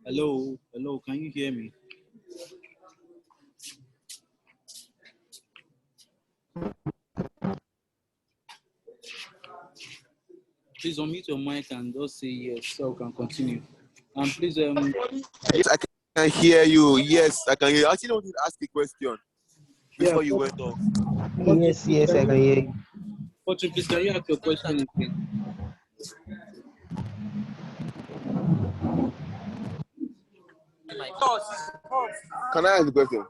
Hello, hello, can you hear me? Please unmute your mic and just say yes so we can continue. And please, Yes, I can hear you. Yes, I can hear you. I actually wanted to ask a question before you went off. Yes, I can hear you. Fortune, please, can you ask your question again? Can I ask the question?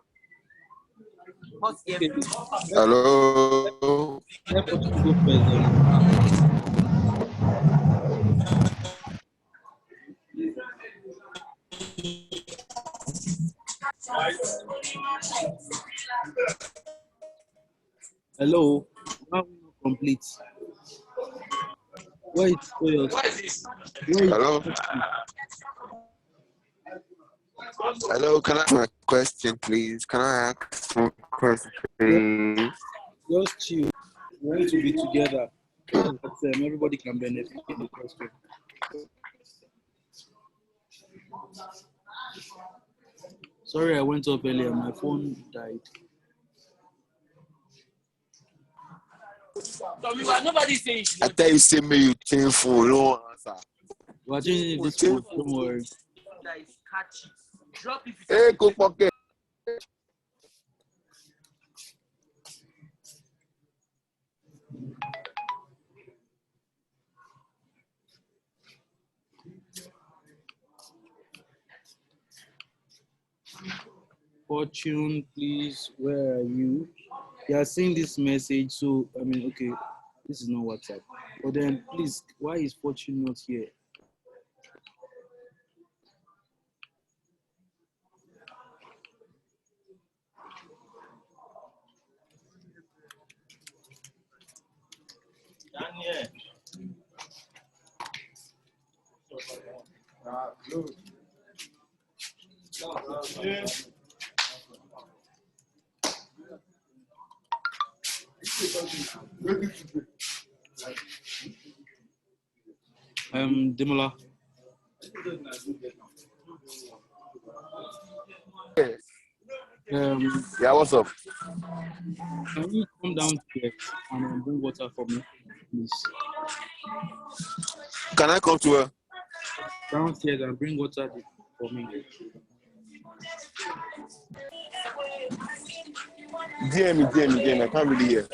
Okay. Hello. Let Fortune go first then. Hello, now we not complete. Wait, wait. Hello. Hello, can I ask my question, please? Can I ask my question, please? Just chill. We want to be together. So that everybody can benefit from the question. Sorry, I went off earlier. My phone died. I tell you, say me you change phone, no answer. We're changing this phone. Don't worry. Hey, go pocket. Fortune, please, where are you? You are seeing this message, so I mean, okay, this is not WhatsApp. But then, please, why is Fortune not here? Demola. Yeah, what's up? Can you come down here and bring water for me, please? Can I come to her? Downstairs and bring water for me. DM. I can't really hear.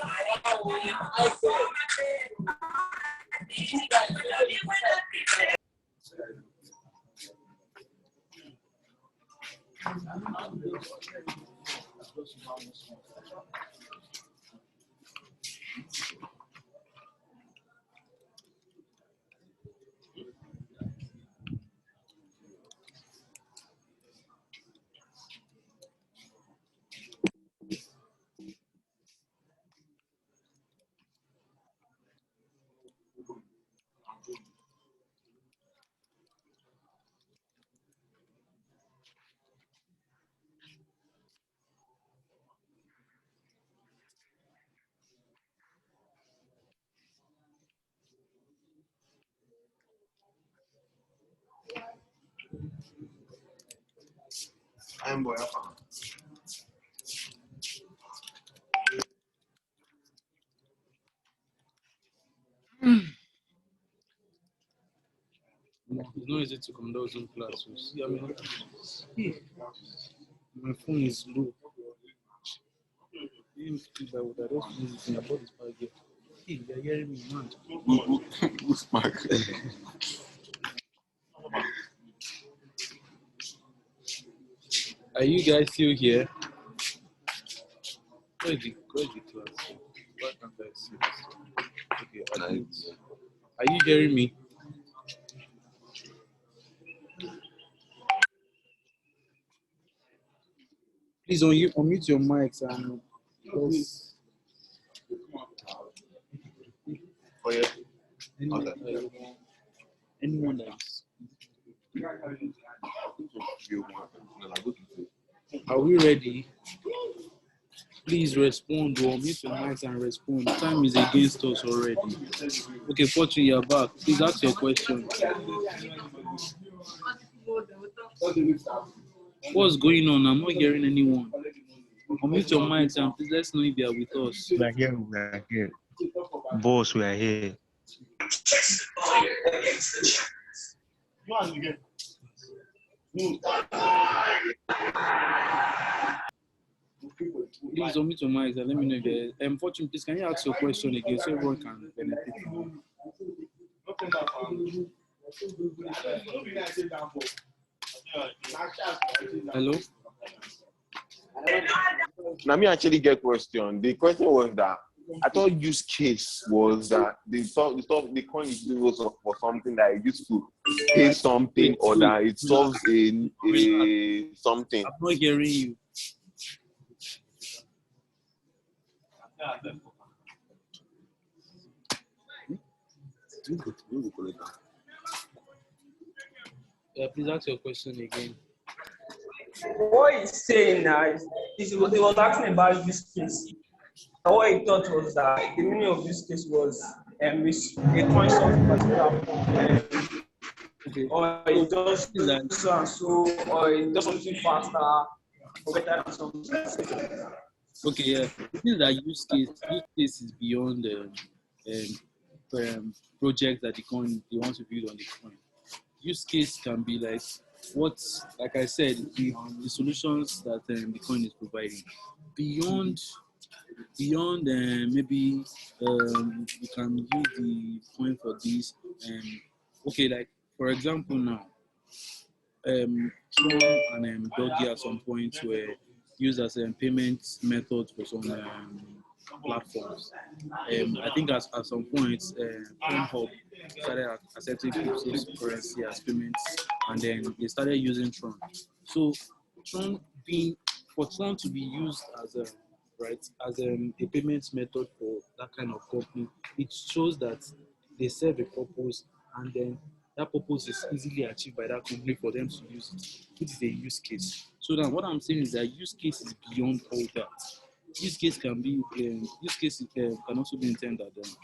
I'm boy. It's not easy to conduct Zoom class. So see, I mean, my phone is low. Even if I would have just used it in about this bag here. Hey, you're hearing me, man. Who's Mark? Are you guys still here? Where's the class? Why can't I see this? Okay, are you hearing me? Please unmute your mics and just anyone else. Are we ready? Please respond or unmute your mics and respond. Time is against us already. Okay, Fortune, you're back. Please ask your question. What's going on? I'm not hearing anyone. Unmute your mics and please let's know if you are with us. We are here. We are here. Boss, we are here. Please unmute your mics and let me know if you are. Fortune, please can you ask your question again so everyone can benefit from it? Hello? Now me actually get question. The question was that I thought use case was that the coin is used for something that it used to pay something or that it solves a something. I'm not hearing you. Please ask your question again. What he's saying now is he was asking about use case. And what he thought was that the meaning of use case was a coin of particular Okay. or it does so and so, or it does something faster, or better than something. Okay, yeah. The thing is that use case is beyond project that they want to build on the coin. Use case can be like like I said, the solutions that the coin is providing. Beyond maybe you can use the coin for this. Okay, like for example now, Tron and Doggy at some point were used as a payment method for some platforms. I think at some point, Hub started accepting cryptocurrency as payments, and then they started using Tron. So Tron for Tron to be used as a payment method for that kind of company, it shows that they serve a purpose, and then that purpose is easily achieved by that company for them to use it, which is a use case. So now what I'm saying is that use case is beyond all that. Use case can also be intended that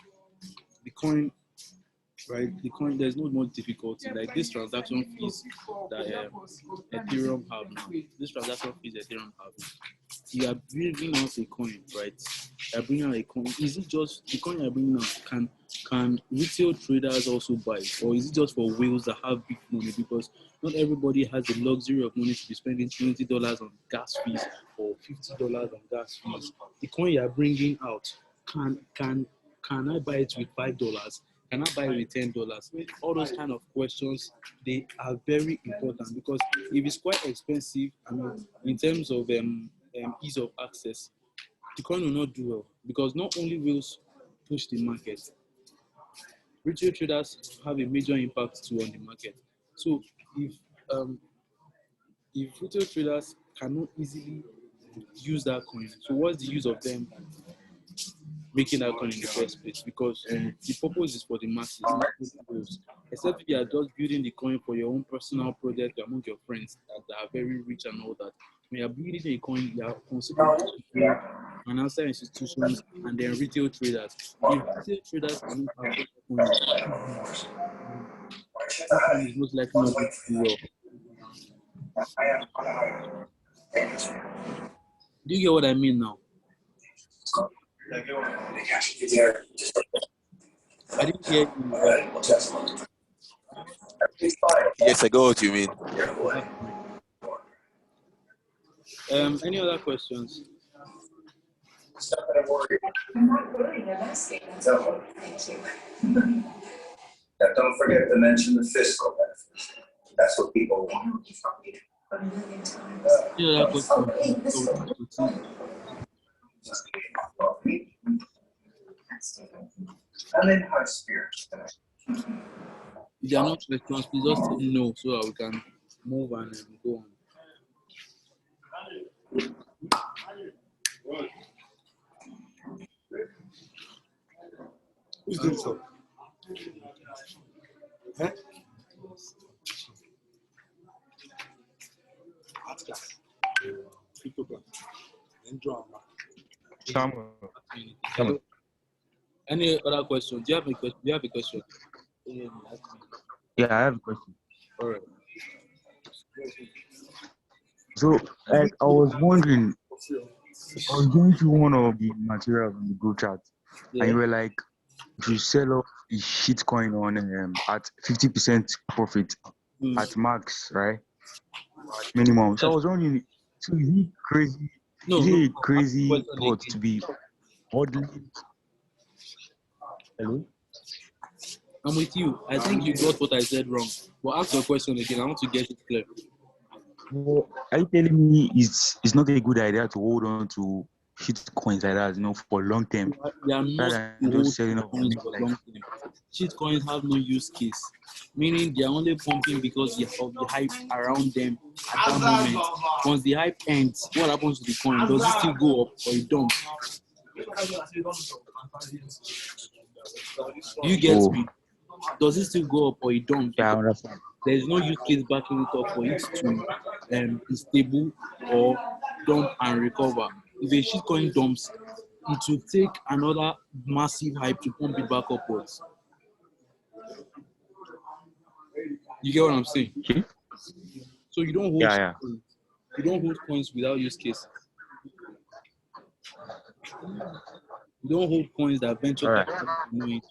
the coin, right? The coin, there's no more difficulty. Like this transaction fees that Ethereum have now. This transaction fees Ethereum have. You are bringing out a coin, right? You are bringing out a coin. Is it just the coin you are bringing out? Can retail traders also buy it, or is it just for whales that have big money? Because not everybody has the luxury of money to be spending $20 on gas fees or $50 on gas fees. The coin you are bringing out, can I buy it with $5? Can I buy it with $10? All those kind of questions, they are very important, because if it's quite expensive, I mean, in terms of ease of access, the coin will not do well, because not only will push the market, retail traders have a major impact too on the market. So if retail traders cannot easily use that coin, so what's the use of them making that coin in the first place? Because the purpose is for the masses, not for those. Except if you are just building the coin for your own personal project among your friends that are very rich and all that. When you are building a coin, you are considering financial institutions and then retail traders. If retail traders cannot have coins, that coin is most likely not going to do well. Do you get what I mean now? I didn't hear you. Yes, I got what you mean. Any other questions? I'm not worried, I'm asking. So, thank you. Now, don't forget to mention the fiscal benefits. That's what people want. Any other questions? I'm in high spirits today. If there are no questions, please just say no so that we can move and go on. Who's doing so? Huh? Art class. Crypto class. And drama. Samuel. Any other questions? Do you have a question? Yeah, I have a question. All right. So, like, I was wondering, I was going through one of the materials in the group chat, and Yeah. you were like, if you sell off the shit coin on at 50% profit Mm. at max, right? Minimum. So I was wondering, so is it crazy? No, Is no, it a no. Ask the crazy question thought to again. be hodling? Hello? I'm with you. I think you got what I said wrong. But ask your question again. I want to get it clear. Well, are you telling me it's not a good idea to hold on to shit coins like that, for long term, They are not rather to than just hold selling off coins maybe for like long term. Shit coins have no use case, meaning they are only pumping because of the hype around them at that moment. Once the hype ends, what happens to the coin? Does it still go up or it don't? Do you get oh me? Does it still go up or it don't? yeah, I Because understand. there is no use case backing it up for it to be stable or dump and recover. If a shitcoin dumps, it will take another massive hype to pump it back upwards. You get what I'm saying? Okay. So you don't hold Yeah. coins. You don't hold coins without use case. You don't hold coins that venture All right. capital can know into.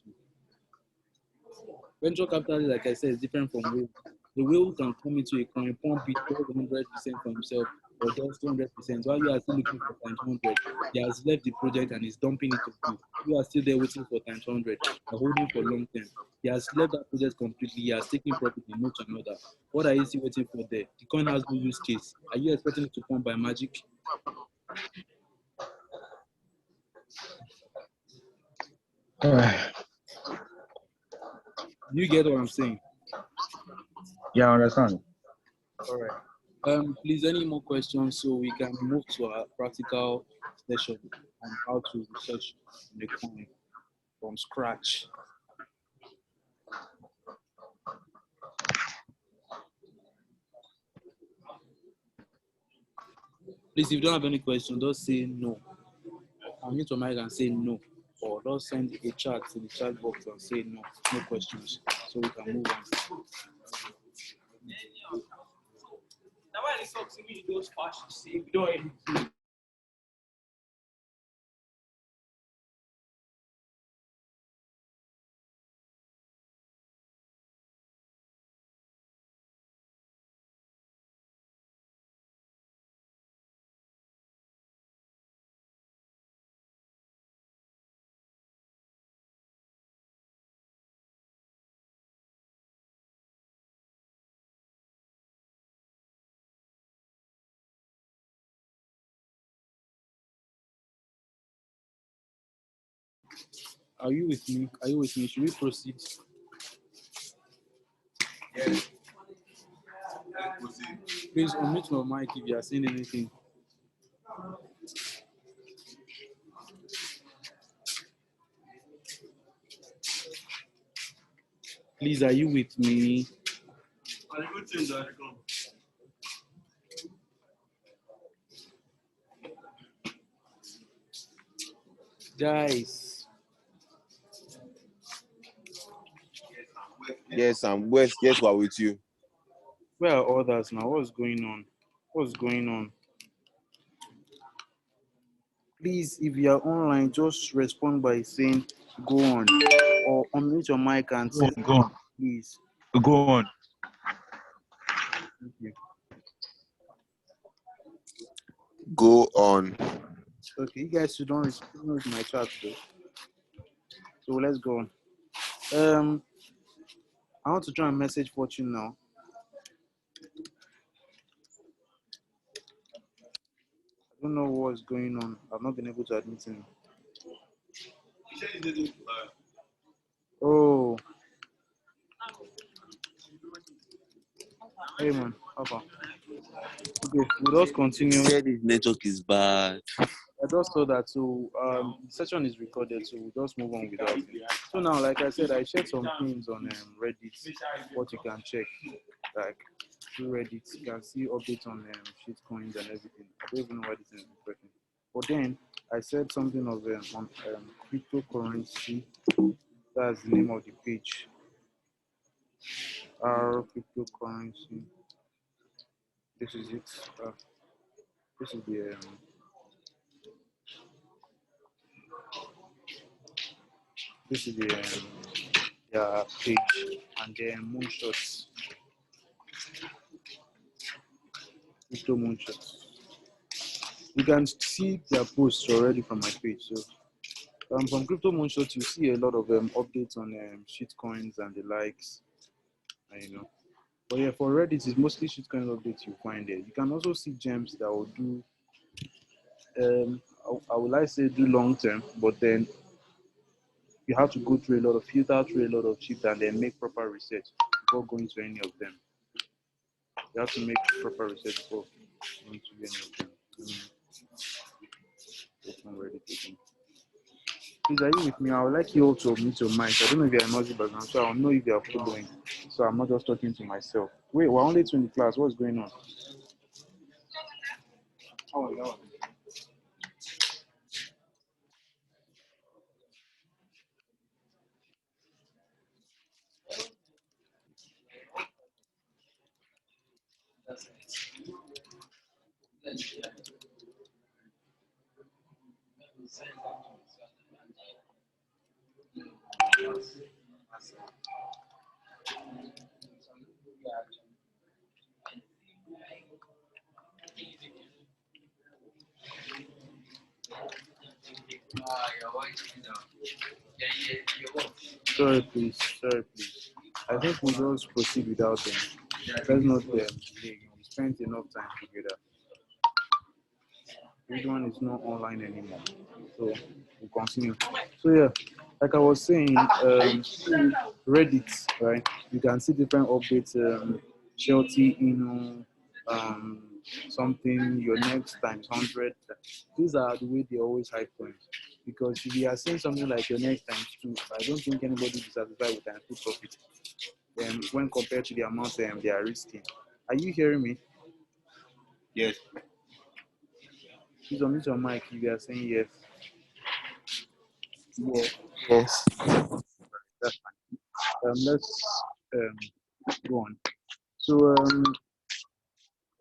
Venture capital, like I said, is different from whale. The whale can come into a coin, pump it 100% for himself, or just 200%. While you are still looking for times 100, he has left the project and is dumping it to you. You are still there waiting for times 100. You're holding for long term. He has left that project completely. He has taken profit in much another. What are you still waiting for there? The coin has no use case. Are you expecting it to come by magic? All right. You get what I'm saying? Yeah, I understand. All right. Please, any more questions so we can move to our practical session on how to research the coin from scratch. Please, if you don't have any questions, just say no. Unmute your mic and say no. Or just send a chat to the chat box and say no. No questions. So we can move on. Now, why it's up to me, those fashions, see, we don't Are you with me? Are you with me? Should we proceed? Please unmute your mic if you are saying anything. Please, are you with me? Guys, Yes, West. Yes, we're with you. where are others now? What's going on? What's going on? Please, if you are online, just respond by saying go on or unmute your mic and say Go on. please. Go on. Thank you. Go on. Okay, you guys should don't respond with my chat though. So let's go on. I want to try and message Fortune now. I don't know what's going on. I've not been able to admit him. Oh, hey man, how far? Okay, we'll just continue. Said his network is bad. I just saw that. So the session is recorded, so we'll just move on with that. So now, like I said, I shared some things on Reddit, what you can check, like through Reddit, you can see updates on shit coins and everything. I don't even know why this is important. But then I said something of on cryptocurrency. That's the name of the page. Our cryptocurrency. This is it. This is the this is the page, and then moonshots, crypto moonshots. You can see their posts already from my page. So from crypto moonshots, you see a lot of updates on shitcoins and the likes, and, you know. But yeah, for Reddit, it's mostly shitcoin updates you find there. You can also see gems that will do, I would like to say do long term, but then you have to go through a lot of filter through a lot of shit and then make proper research before going to any of them. You have to make proper research before going to any of them. Open Reddit again. Please, are you with me? I would like you all to mute your mic. I don't know if you're a noisy background, so I'll know if you're following. So I'm not just talking to myself. Wait, we're only 2 in the class. What's going on? Oh, no. Sorry, please. Sorry, please. I think we'll just proceed without them. Let's not delay. We spent enough time together. Everyone is not online anymore. So we'll continue. So yeah, like I was saying, Reddit, right? You can see different updates, Shelty, something, your next times 100. These are the way they always hype coins. Because if you are saying something like your next times 2, I don't think anybody is satisfied with times 2 profit when compared to the amount they are risking. Are you hearing me? Yes. Please unmute your mic if you are saying yes. Yes. That's fine. Let's go on. So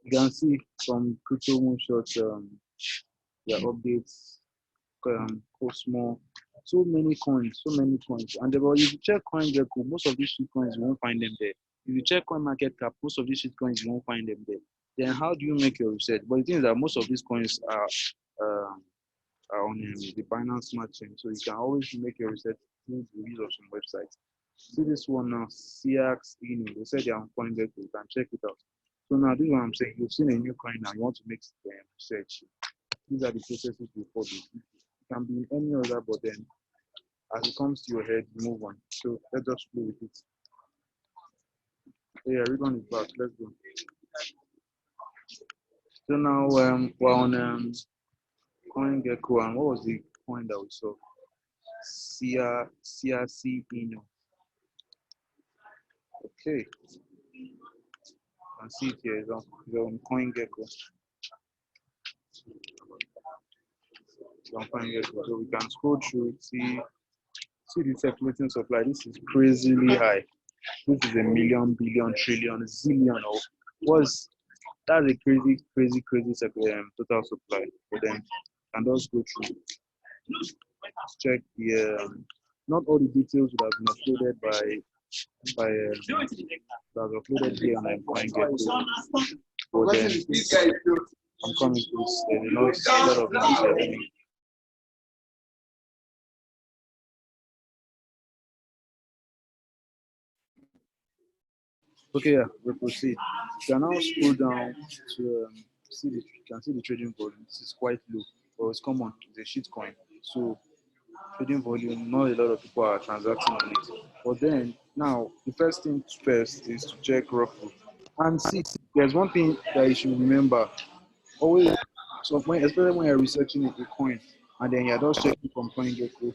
you can see from crypto moonshots, their updates, Cosmo, so many coins, And if you check CoinGecko, most of these shit coins you won't find them there. If you check CoinMarketCap, most of these shit coins you won't find them there. Then how do you make your research? But the thing is that most of these coins are on the Binance Smart Chain, so you can always make your research through the use of some websites. See this one now, CX, they said they're on CoinGecko, you can check it out. So now this is what I'm saying. You've seen a new coin now, you want to make research. These are the processes you follow. It can be any other, but then as it comes to your head, you move on. So let's just flow with it. So yeah, Ribbon is back. Let's go. So now we're on CoinGecko, and what was the coin that we saw? CRC Ino. Okay, you can see it here. It's on CoinGecko. So we can scroll through, see the circulating supply. This is crazily high. This is a million, billion, trillion, zillion. Or was that's a crazy total supply. But then can just go through. Check the not all the details would have been uploaded by that was uploaded here on CoinGecko. But then I'm coming to this. There's a lot of noise happening. Okay, yeah, we proceed. You can now scroll down to you can see the trading volume. This is quite low, but it's common. It's a shit coin. So trading volume, not a lot of people are transacting on it. But then now the first thing first is to check Roku. And see, there's one thing that you should remember. Always, so especially when you're researching a coin and then you're just checking from CoinGecko,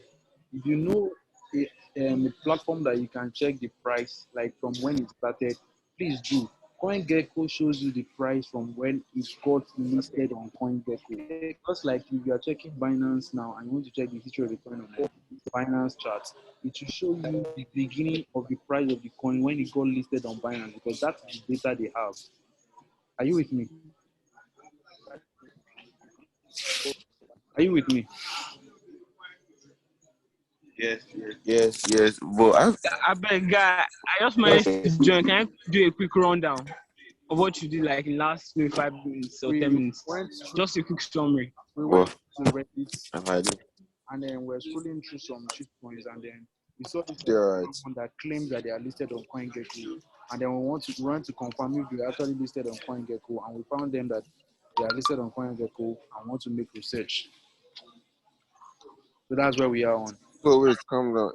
if you know a platform that you can check the price like from when it started, please do. CoinGecko shows you the price from when it got listed on CoinGecko. Just like if you are checking Binance now and you want to check the history of the coin on the Binance chart, it will show you the beginning of the price of the coin when it got listed on Binance because that's the data they have. Are you with me? Are you with me? Yes. But I beg, guy, I just managed to join. Can I do a quick rundown of what you did like in last maybe 5 minutes or 10 minutes? Just a quick summary. We went to Reddit I've had it. and then we're scrolling through some shit coins and then we saw this Yeah, right. one that claims that they are listed on CoinGecko, and then we want to confirm if they are actually listed on CoinGecko, and we found them that they are listed on CoinGecko and want to make research. So that's where we are on. So wait, calm down.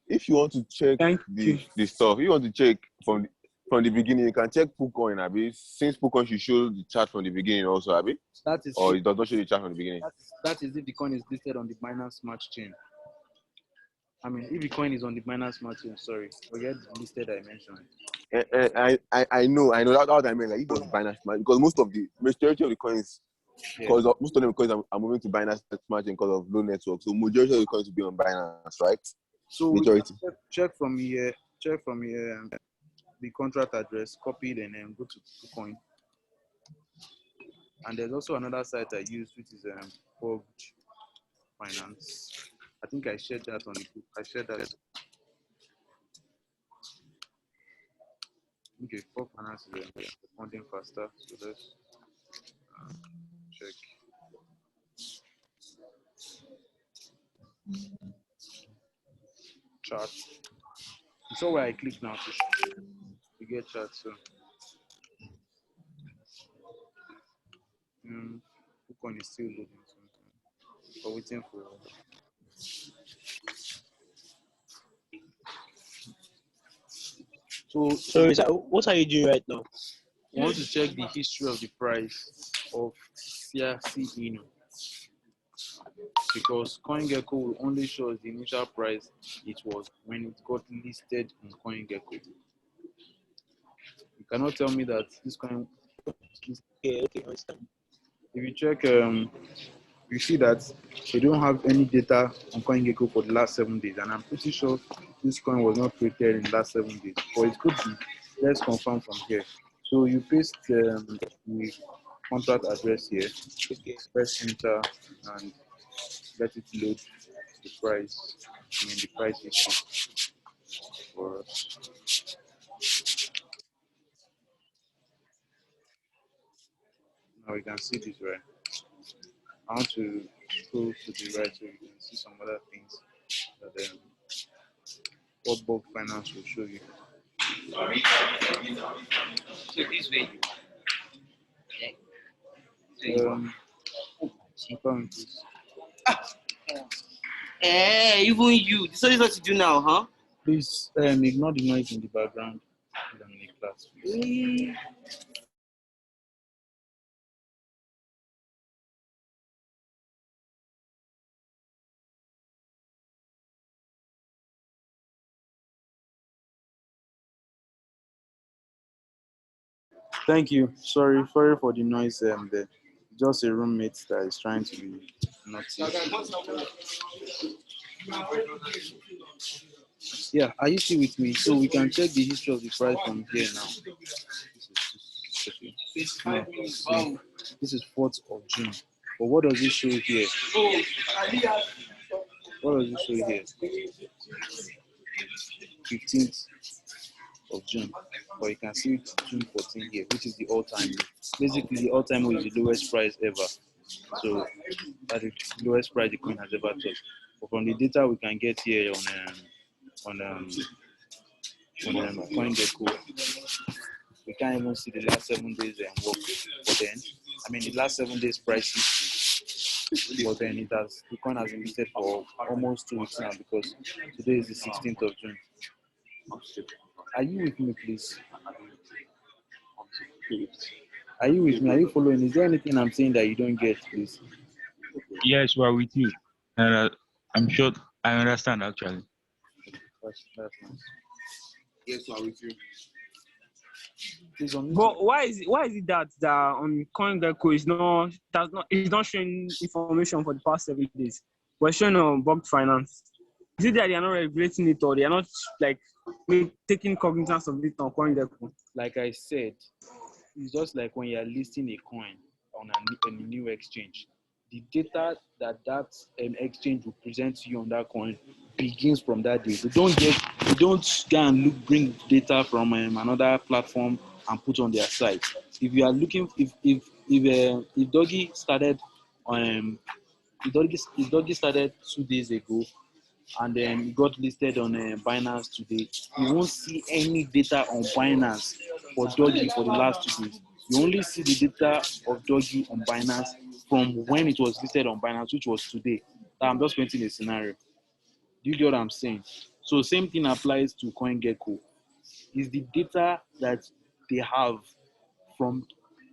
If you want to check Thank you. the stuff, you want to check from the beginning, you can check PooCoin, Abi. Since PooCoin should show the chart from the beginning also, Abi. That is Or it does not show the chart from the beginning. that is if the coin is listed on the Binance Smart Chain. I mean, if the coin is on the Binance Smart Chain, sorry, forget the listed I mentioned. I know that's what I mean. Like it was Binance Smart because majority of the coins, because most of them coins are moving to Binance Smart Chain because of low network. So majority of the coins will be on Binance, right? So majority. Check from here, the contract address, copy it, and then go to PooCoin. And there's also another site I use, which is Fogged Finance. I think I shared that on the group. I shared that. Okay, Fogged Finance is responding faster. So let's check. Chart. So where I click now to get chart. So PooCoin is still loading. So we're waiting for. So what are you doing right now? We want to check the history of the price of CRC because CoinGecko will only show us the initial price it was when it got listed on CoinGecko. You cannot tell me that this coin. Okay, understand. If you check, you see that they don't have any data on CoinGecko for the last 7 days, and I'm pretty sure this coin was not created in the last 7 days, but it could be. Let's confirm from here. So you paste the contract address here, press enter, and let it load the price. The price is for us. Now we can see this right. I want to scroll to the right so you can see some other things that what bulk finance will show you. So this way. Please. Even you. So this is what you do now, huh? Please ignore the noise in the background. Class, Thank you. Sorry for the noise. There. Just a roommate that is trying to be naughty. Yeah, are you still with me? So we can check the history of the price from here now. This is 4th of June. But what does it show here? What does it show here? 15th of June. But you can see June 14 here, which is the all-time low. Basically, the all-time low is the lowest price ever. So that is the lowest price the coin has ever touched. But from the data we can get here on CoinGecko, we can't even see the last 7 days work. But then, the last 7 days price history. But then the coin has been listed for almost 2 weeks now because today is the 16th of June. Are you with me, please? Are you with me? Are you following? Is there anything I'm saying that you don't get, please? Yes, we're with you. I'm sure I understand actually. That's nice. Yes, we're with you. But why is it that on CoinGecko is not showing information for the past 7 days? We're showing on Bulk Finance. Is it that they are not regulating it or they are not taking cognizance of it on CoinGecko? Like I said, it's just like when you're listing a coin on a new exchange. The data that exchange will present to you on that coin begins from that day. You don't go and bring data from another platform and put on their site. If you are looking, if Doggy started if Doggy started 2 days ago and then it got listed on Binance today, you won't see any data on Binance for Doggy for the last 2 days. You only see the data of Doggy on Binance from when it was listed on Binance, which was today. I'm just painting a scenario. Do you get what I'm saying? So same thing applies to CoinGecko. Is the data that they have from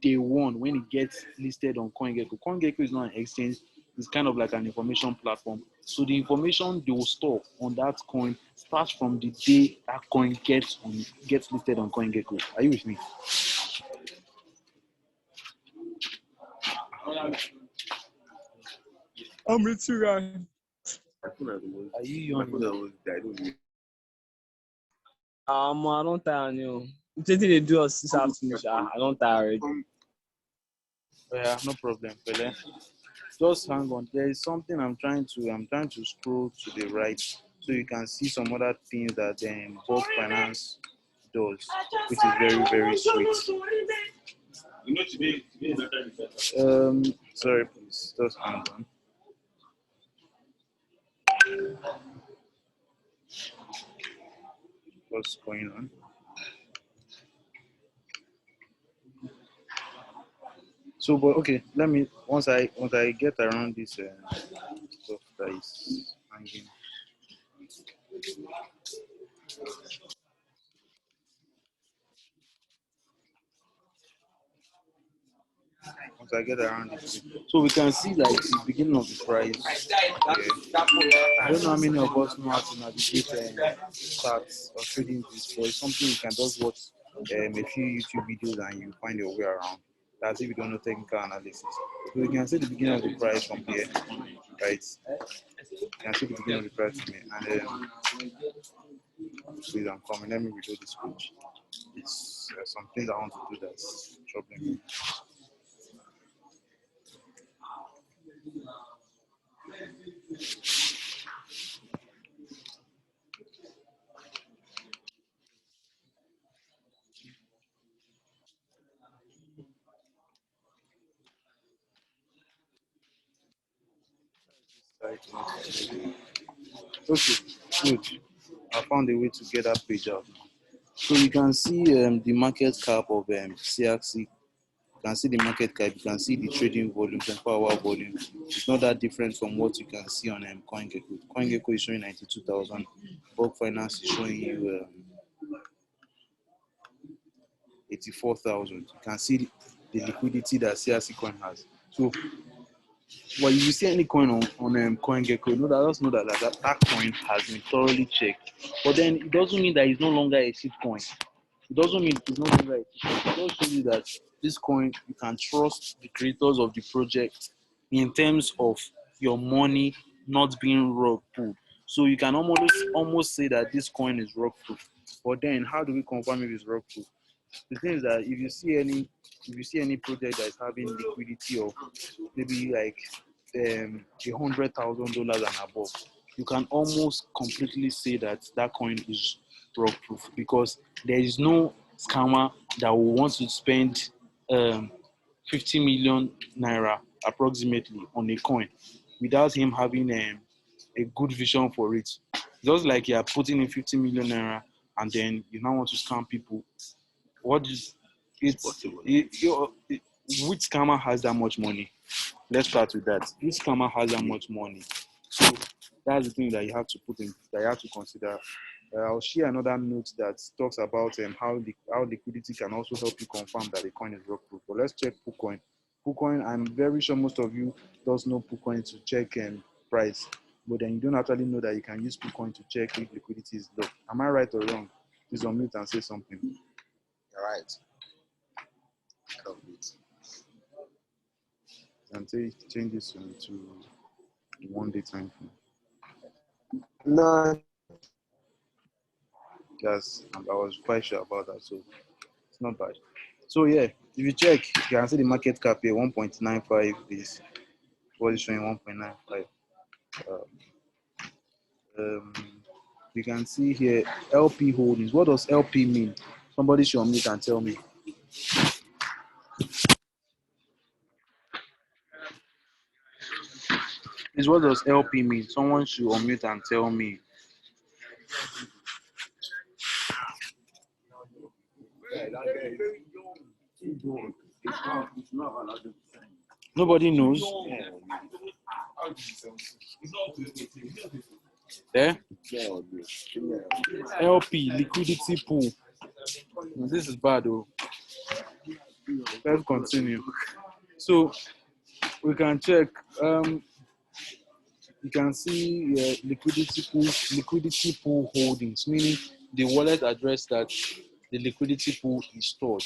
day one when it gets listed on CoinGecko. CoinGecko is not an exchange, it's kind of like an information platform. So the information they will store on that coin starts from the day that coin gets listed on CoinGecko. Are you with me? I'm with you, guys. Are you My phone yawning? was died. I don't tire you. What they do us this afternoon, I don't tire already. Yeah, no problem, Pele. Just hang on. There is something I'm trying to scroll to the right so you can see some other things that bulk finance does, which is very, very sweet. Sorry, please. Just hang on. What's going on? So, but okay, let me once I get around this stuff that is hanging. Once I get around it, so we can see like the beginning of the price. I don't know how many of us know how to navigate charts or trading this, but it's something you can just watch a few YouTube videos and you find your way around. That's if you don't know technical analysis. So you can see the beginning of the price from here, right? You can see the beginning of the price from here, and please, I'm coming. Let me reload this page. It's some things I want to do that's troubling me. Okay, good. I found a way to get that page out. So you can see the market cap of CXC. You can see the market cap. You can see the trading volume, 24-hour volume. It's not that different from what you can see on CoinGecko. CoinGecko is showing 92,000. Bulk Finance is showing you 84,000. You can see the liquidity that CRC coin has. So, but if you see any coin on CoinGecko, just know that coin has been thoroughly checked. But then it doesn't mean that it's no longer a shit coin. It doesn't mean it's no longer a shit coin. It just shows you that this coin, you can trust the creators of the project in terms of your money not being rug pulled. So you can almost say that this coin is rug proof. But then how do we confirm if it's rug proof? The thing is that if you see any project that is having liquidity of maybe like $100,000 and above, you can almost completely say that that coin is rug proof because there is no scammer that will want to spend 50 million naira approximately on a coin without him having a good vision for it. Just like you are putting in 50 million naira and then you now want to scam people. What is which scammer has that much money? Let's start with that. Which scammer has that much money? So that's the thing that you have to consider. I'll share another note that talks about how liquidity can also help you confirm that the coin is rug proof. But let's check PooCoin. PooCoin, I'm very sure most of you does know PooCoin to check price, but then you don't actually know that you can use PooCoin to check if liquidity is low. Am I right or wrong? Please unmute and say something. You're right. And change this to 1 day time frame. No, Yes, and I was quite sure about that, so it's not bad. So yeah, If you check, you can see the market cap here 1.95 is what is showing 1.95. You can see here LP holdings. What does LP mean? Somebody should unmute and tell me. Is what does LP mean? Someone should unmute and tell me. Nobody knows. There? LP, liquidity pool. This is bad though. Let's continue. So we can check. You can see liquidity pool holdings, meaning the wallet address that the liquidity pool is stored.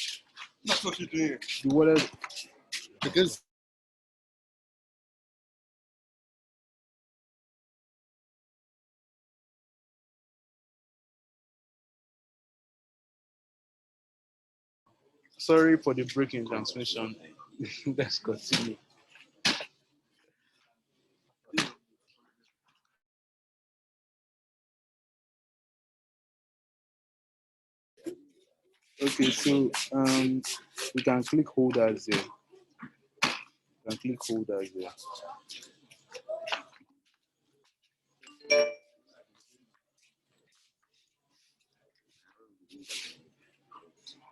That's what you're doing. The wallet. Because Sorry for the break in transmission. Let's continue. Okay, so we can click holders here. We can click holders here.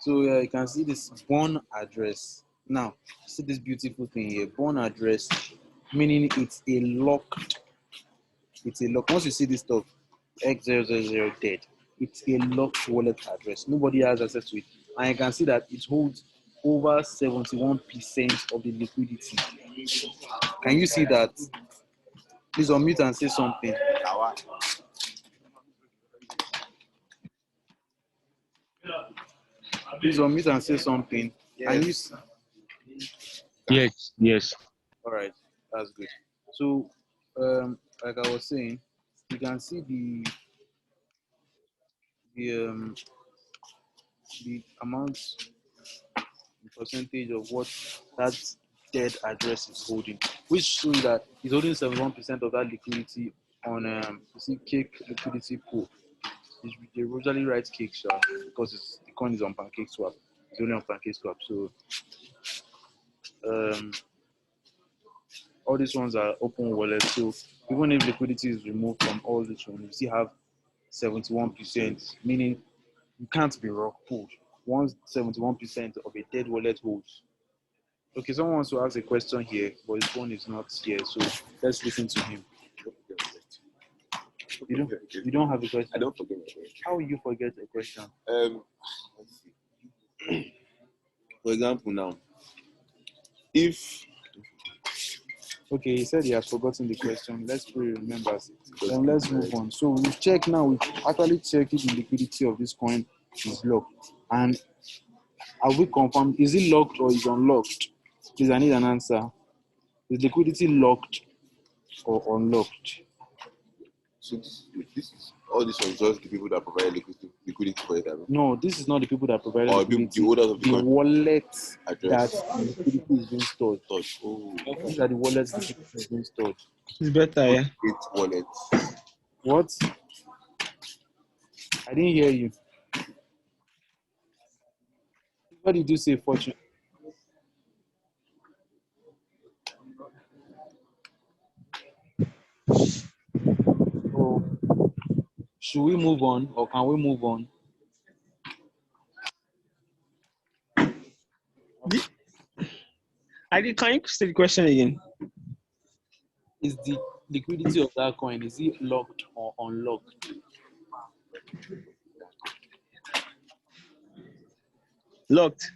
So you can see this born address. Now, see this beautiful thing here, born address, meaning it's a locked. It's a lock. Once you see this stuff, X000 dead. It's a locked wallet address. Nobody has access to it, and you can see that it holds over 71% of the liquidity. Can you see that? Please unmute and say something. Please unmute and say something. Yes. Yes. All right, that's good. So, like I was saying, you can see the amount, the percentage of what that dead address is holding, which shows that it's holding 71% of that liquidity on you see cake liquidity pool. They usually write cake swap because the coin is on pancake swap. It's only on pancake swap. So all these ones are open wallet. So even if liquidity is removed from all these ones, you still have 71%, meaning you can't be rock pulled. Once 71% of a dead wallet holds. Okay, someone wants to ask a question here, but his phone is not here, so let's listen to him. You don't have a question? I don't forget my question. How will you forget a question? Let's see. For example, now, if Okay, he said he has forgotten the question. Let's pray he remembers it. Then let's move on. So we check now. We actually check if the liquidity of this coin is locked. And are we confirmed? Is it locked or is unlocked? Please, I need an answer. Is liquidity locked or unlocked? so this is all this was just the people that provide liquidity for it. No, this is not the people that provide Or liquidity. the holders of the coin wallet address. that liquidity is being stored. Oh, These are the wallets that liquidity is being stored. It's better, yeah. it's wallet. What? I didn't hear you. What did you say, Fortune? Oh, should we move on or can we move on? Can you say the question again? Is the liquidity of that coin, is it locked or unlocked? Locked.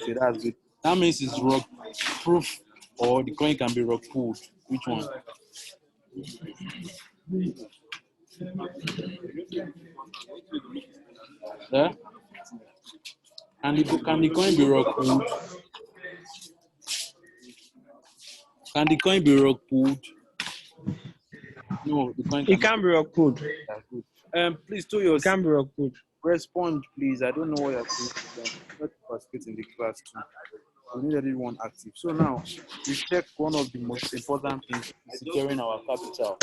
Okay, that's good. That means it's rock proof or the coin can be rock pulled. Which one? Yeah? Can the coin be rock pulled? Can the coin be rock pulled? No, the coin It can be rock pulled. That's good. Please tell It can be rock pulled. Respond, please. I don't know what you're saying. Let's participate in the class too. We need everyone active. So now, we check one of the most important things, securing our capital,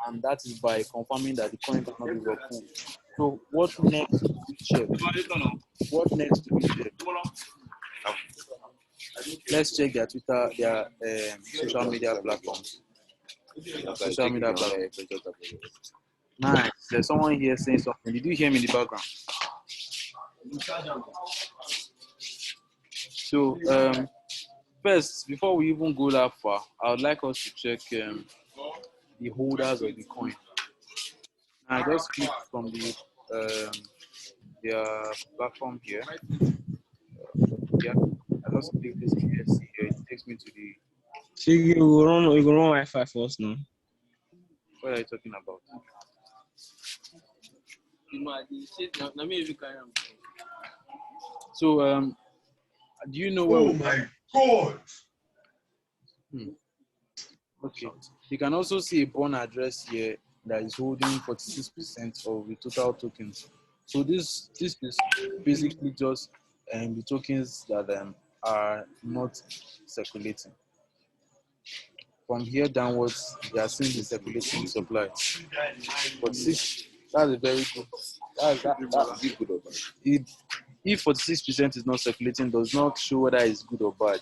and that is by confirming that the coin cannot be removed. So what next do we check? What next do we check? Let's check their Twitter, their social media platforms. Social media platforms. Nice. There's someone here saying something. Did you hear me in the background? So first, before we even go that far, I would like us to check the holders of the coin. I just click from their platform here. Yeah, I just click this PSC here. It takes me to the. So you go run Wi-Fi first now. What are you talking about? So do you know where? Oh my God! Okay. You can also see a bond address here that is holding 46% of the total tokens. So this is basically just the tokens that are not circulating. From here downwards, you are seeing the circulating supply. But see, that's a very good. That's good or bad. If 46% is not circulating, does not show whether it's good or bad.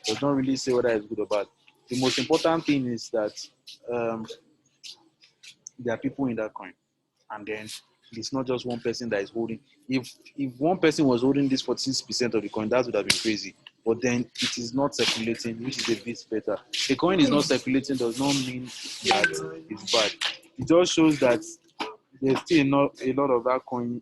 Does not really say whether it's good or bad. The most important thing is that there are people in that coin, and then it's not just one person that is holding. If one person was holding this 46% of the coin, that would have been crazy. But then it is not circulating, which is a bit better. The coin is not circulating does not mean that it's bad. It just shows that there's still not a lot of that coin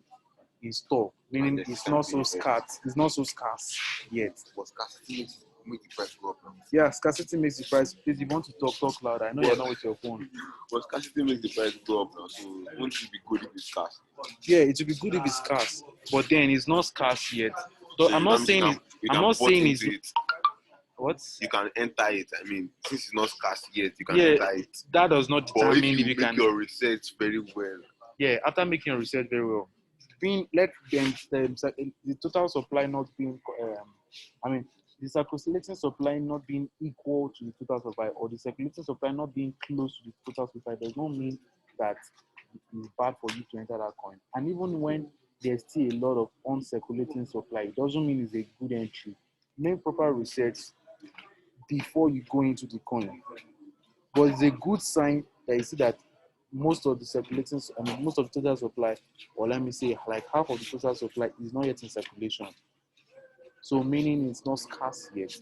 in store, meaning it's not so scarce. It's not so scarce yet. But scarcity makes the price go up. Yeah, scarcity makes the price. Please, if you want to talk louder. I know you're not with your phone. But scarcity makes the price go up now, so won't it be good if it's scarce? Yeah, it would be good if it's scarce, but then it's not scarce yet. So I'm not saying it's. What? You can enter it. I mean, since it's not scarce yet, you can Yeah, enter it. that does not But determine if you can. make your research very well. Yeah, after making your research very well, let them the total supply not being I mean the circulating supply not being equal to the total supply, or the circulating supply not being close to the total supply does not mean that it's bad for you to enter that coin. And even when there's still a lot of uncirculating supply, it doesn't mean it's a good entry. Make proper research before you go into the coin. But it's a good sign that you see that most of the most of the total supply, or let me say like half of the total supply, is not yet in circulation. So meaning it's not scarce yet.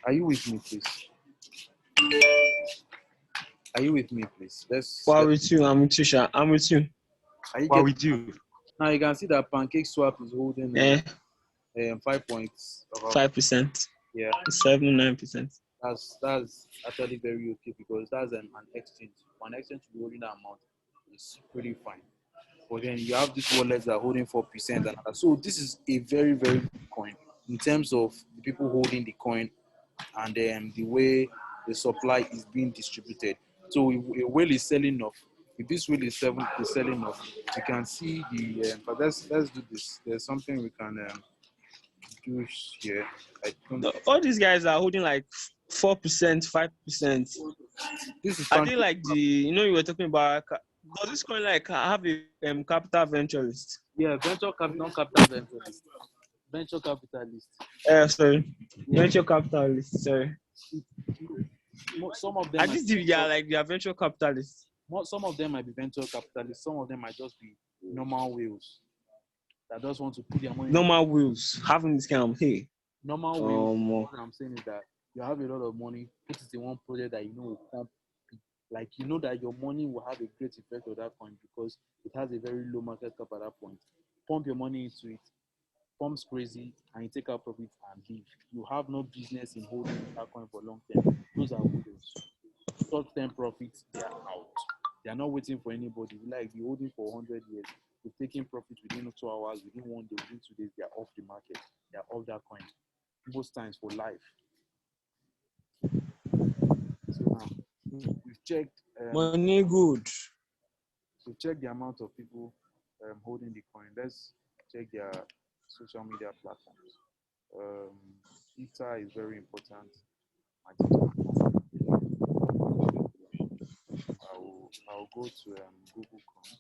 Are you with me, please? Are you with me, please? I'm with you, Sha. I'm with you. Are you What with you? Now you can see that Pancake Swap is holding 5%. Yeah. 7-9%. That's actually very okay, because that's an exchange. For an exchange to be holding that amount is pretty fine. But then you have these wallets that are holding 4%. So this is a very, very good coin in terms of the people holding the coin and the way the supply is being distributed. So if a whale is selling off, if this whale is selling off, you can see the. But let's do this. There's something we can do here. All these guys are holding like 4%, 5%. This is Are they like you were talking about? Does this coin like have a capital venture list? Yeah, non-capital venture list. Venture capitalist. Sorry. Yeah. Venture capitalist. Sorry. Some of them. Are these they are venture capitalists? Some of them might be venture capitalists. Some of them might just be normal whales that just want to put their money. Normal whales having this kind of Normal whales. What I'm saying is that you have a lot of money, put it in one project that will come. Like that your money will have a great effect on that coin because it has a very low market cap at that point. Pump your money into it, pumps crazy, and you take out profit and leave. You have no business in holding that coin for long term. Those are widows. Short-term profits, they are out. They are not waiting for anybody. Like you're holding for 100 years, you're taking profit within 2 hours, within 1 day, within 2 days, they are off the market. They are off that coin. Most times for life. So now we've checked. Money good. So check the amount of people holding the coin. Let's check their social media platforms. Ether is very important. I'll go to Google Chrome.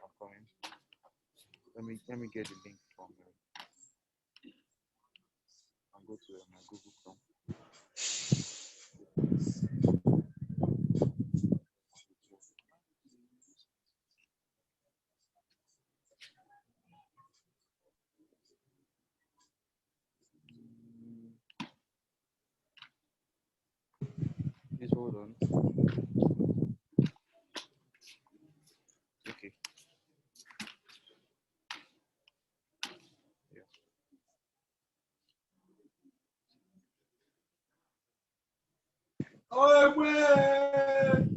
I'm coming. Let me get the link from. I'll go to my Google Chrome. Please hold on. Okay. Yeah. Oh, man.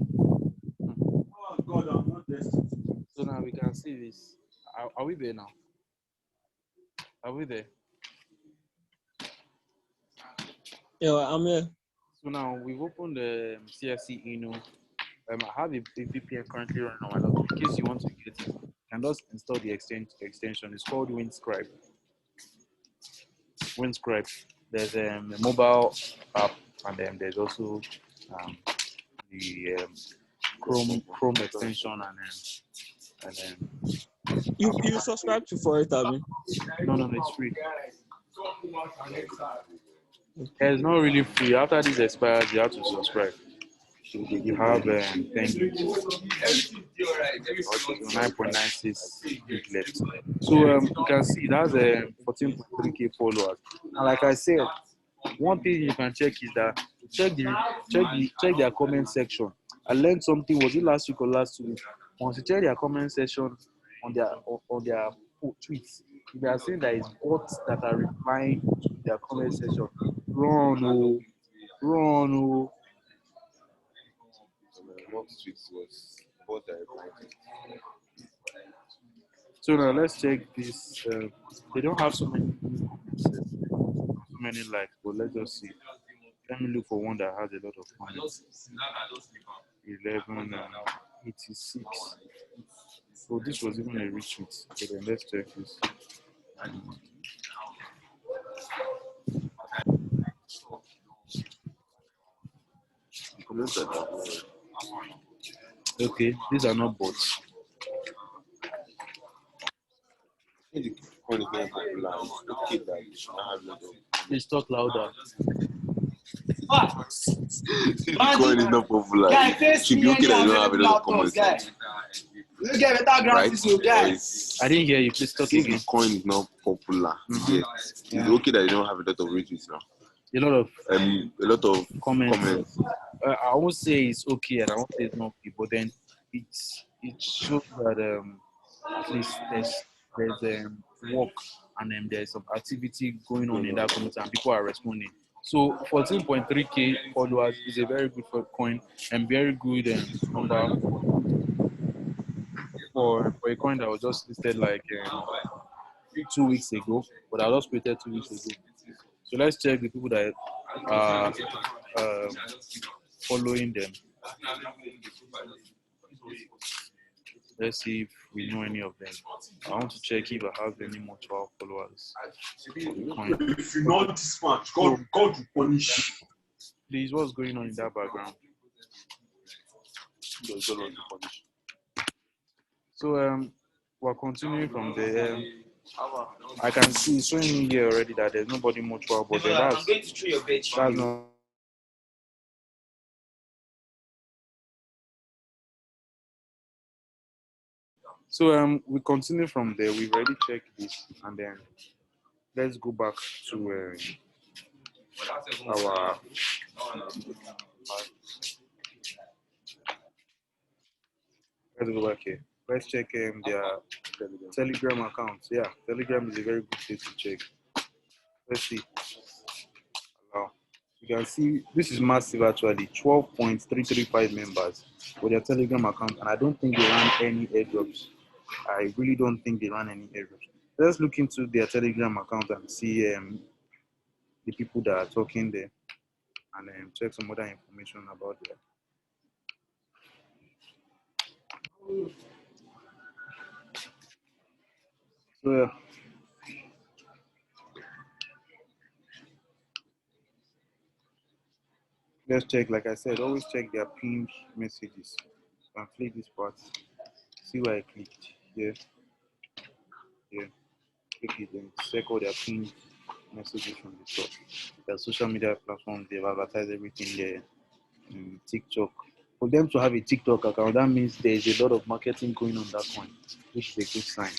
Oh, God, I'm not destined. So now we can see this. Are we there now? Are we there? Yeah, I'm here. So now we've opened the CFC Inu. I have a VPN currently running on my laptop. In case you want to get it, you can just install the extension. It's called Windscribe. Windscribe. There's a mobile app, and then there's also the Chrome extension, and then You subscribe to for it, Abby? no, it's free. It's not really free. After this expires, you have to subscribe. You have 10 gigs or 9.96 gig left. So you can see it has 14.3k followers. And like I said, one thing you can check is that check their comment section. I learned something. Was it last week or last week? Once you check their comment section on their tweets, they are saying that it's bots that are replying to their comment section. Run, oh, run, oh. What tweets was what I replied. So now let's check this. They don't have so many likes, but let's just see. Let me look for one that has a lot of comments. 1186. So this was even a retweet. So then let's check this. Okay, these are not bots. The coin is not popular. It's okay that you should not have a lot of. Please talk louder. The coin is not popular. It should be okay that you don't have a lot of comments. Right? I didn't hear you. Please talk Since again. the coin is not popular, it's okay that you don't have a lot of retweets now. A lot of comments. I won't say it's okay, and I won't say it's not okay, but then it shows that at least there's work, and then there's some activity going on in that community, and people are responding. So 14.3k followers is a very good for coin, and very good number for a coin that was just listed like 2 weeks ago, but I was just created 2 weeks ago. So let's check the people that are following them. Let's see if we know any of them. I want to check if I have any more 12 followers. If you know this much, God will punish you. Please, what's going on in that background? So we're continuing from the. I can see it's showing me here already that there's nobody much more, but that's not. So we continue from there. We've already checked this, and then let's go back to our. Let's go back here. Let's check their Telegram accounts. Yeah, Telegram is a very good place to check. Let's see. Wow. You can see this is massive actually. 12.335 members for their Telegram account, and I don't think they ran any airdrops. I really don't think they ran any airdrops. Let's look into their Telegram account and see the people that are talking there, and check some other information about them. So yeah. Let's check, like I said, always check their pinned messages. And click this part. See where I clicked. Yeah. Yeah. Click it and check all their pinned messages from the top. Their social media platforms, they've advertised everything there. TikTok. For them to have a TikTok account, that means there's a lot of marketing going on that coin, which is a good sign.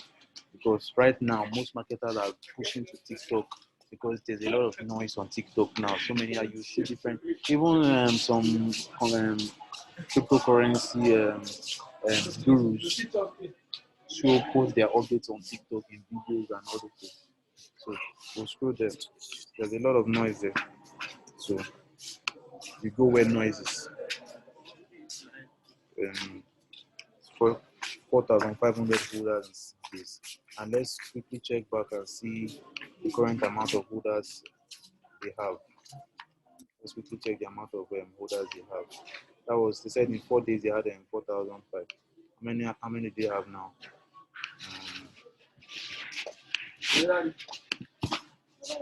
Because right now, most marketers are pushing to TikTok because there's a lot of noise on TikTok now. So many are using different, even some cryptocurrency gurus show post their updates on TikTok in videos and all of this. So we'll scroll there. There's a lot of noise there. So you go where noise is. For 4,500 holders is. And let's quickly check back and see the current amount of holders they have. Let's quickly check the amount of holders they have. That was, they said in 4 days they had 4,005. How many do they have now?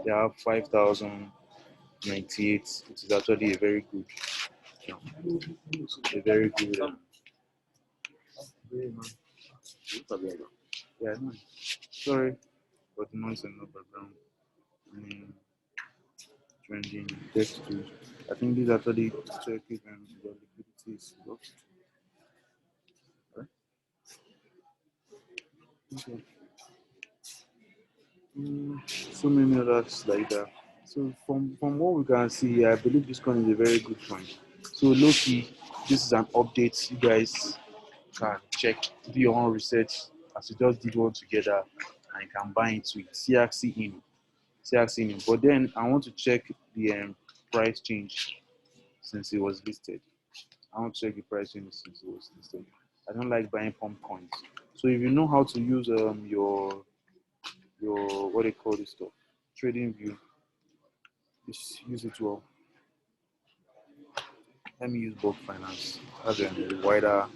They have 5,098, which is actually a very good, a very good. Yeah, no. Sorry, but the noise in the background. Trending text to. I think these actually check if the liquidity is locked. Right? Okay. So many others like that. So from what we can see, I believe this coin is a very good coin. So low key, this is an update. You guys can check, do your own research as you just did one together, and you can buy into it. CRC in, CRC in. But then I want to check the price change since it was listed. I want to check the price change since it was listed. I don't like buying pump coins. So if you know how to use your what they call this stuff, trading view, just use it well. Let me use bulk finance as a wider.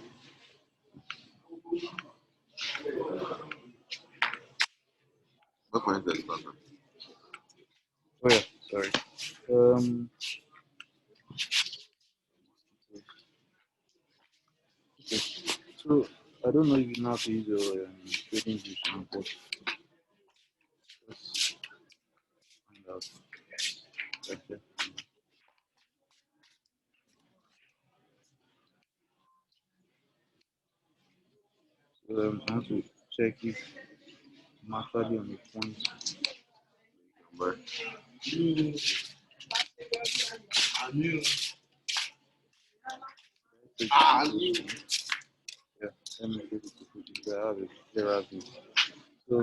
What is that? Oh yeah, sorry. Okay. So I don't know if you know how to use your trading view, but just find out. Okay. So I want to check if I'm actually on the point. But Yeah, let me go to the I have a clearer view. So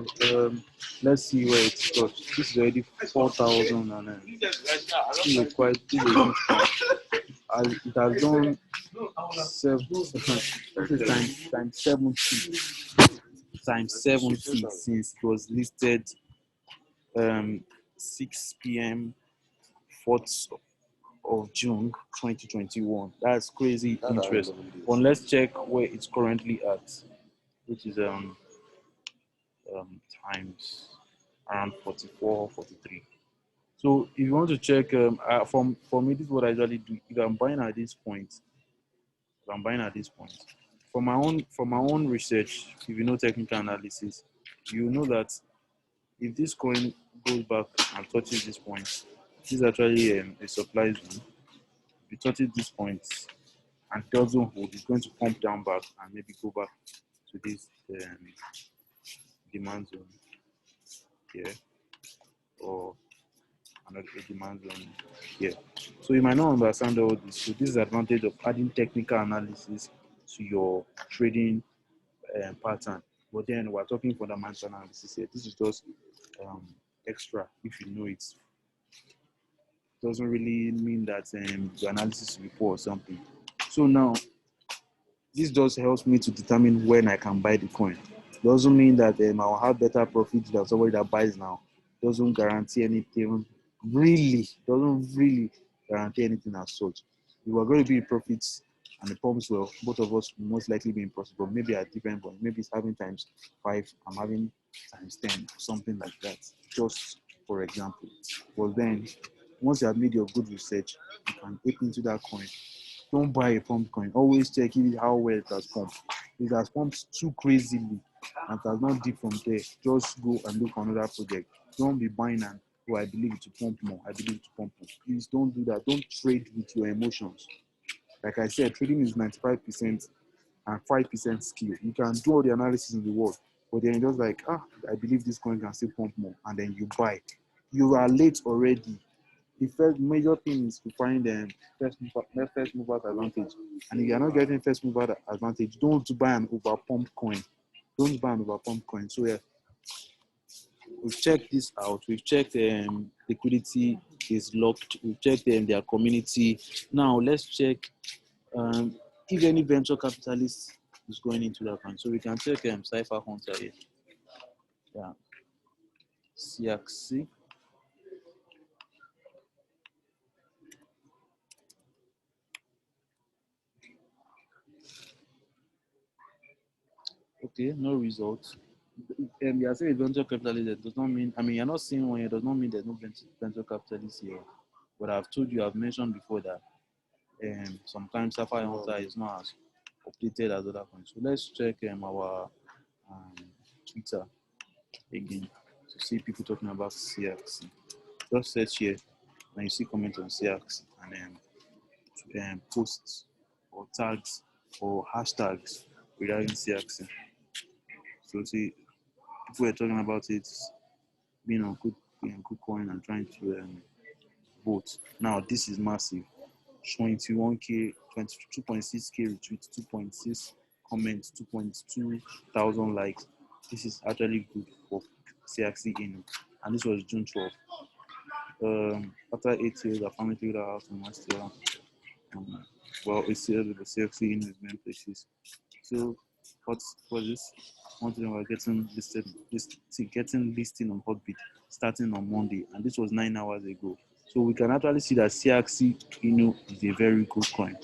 let's see where it's got. This is already 4,000 and this is quite this is a huge point. It has done this is times 70 since it was listed 6 p.m. 4th of June 2021. That's crazy interest. But let's check where it's currently at, which is times around 44, 43. So if you want to check, for me, this is what I usually do. If I'm buying at this point, from my own research, if you know technical analysis, you know that if this coin goes back and touches this point, this is actually a supply zone. If it touches this point and doesn't hold, it's going to pump down back and maybe go back to this demand zone here, or another demand zone here. So you might not understand all this. So this is the advantage of adding technical analysis to your trading pattern. But then we're talking fundamental analysis here. This is just extra if you know it. Doesn't really mean that the analysis will be poor or something. So now this just helps me to determine when I can buy the coin. Doesn't mean that I'll have better profit than somebody that buys now. Doesn't guarantee anything. Really, doesn't really guarantee anything as such. You are going to be in profits and it pumps well, both of us will most likely be impossible. Maybe at different points. Maybe it's having times 5, I'm having times 10, something like that. Just for example. But then once you have made your good research, you can ape into that coin. Don't buy a pump coin. Always check how well it has pumped. If it has pumped too crazily and it has not deep from there, just go and look for another project. Don't be buying and I believe it to pump more. I believe it to pump more. Please don't do that. Don't trade with your emotions. Like I said, trading is 95% and 5% skill. You can do all the analysis in the world, but then you're just like, I believe this coin can still pump more, and then you buy. You are late already. The first major thing is to find first mover advantage. And if you're not getting first mover advantage, don't buy an overpump coin. Don't buy an overpump coin. So yeah, we've checked this out. We've checked liquidity is locked. We've checked their community. Now let's check if any venture capitalist is going into that coin. So we can check Cypher Hunter here. Yeah. CXC. Okay, no results. You are saying venture capitalist, that does not mean, you're not seeing one here, does not mean there's no venture capitalist here. But I've mentioned before that sometimes Sapphire Hunter is not as updated as other coins. So let's check our Twitter again to see people talking about CXC. Just search here and you see comments on CXC and posts or tags or hashtags regarding CXC. So see, people were talking about it being on good coin and trying to vote. Now this is massive. 21k, 22.6k retweets, 2.6 comments, 2.2 thousand likes. This is actually good for CXC in, and this was June 12th. After 8 years, I finally figured out how to master. Well, it's still the CXC in his main places. So, what was this? One thing we're getting listing on Hotbit starting on Monday, and this was 9 hours ago. So we can actually see that CXC is a very good coin.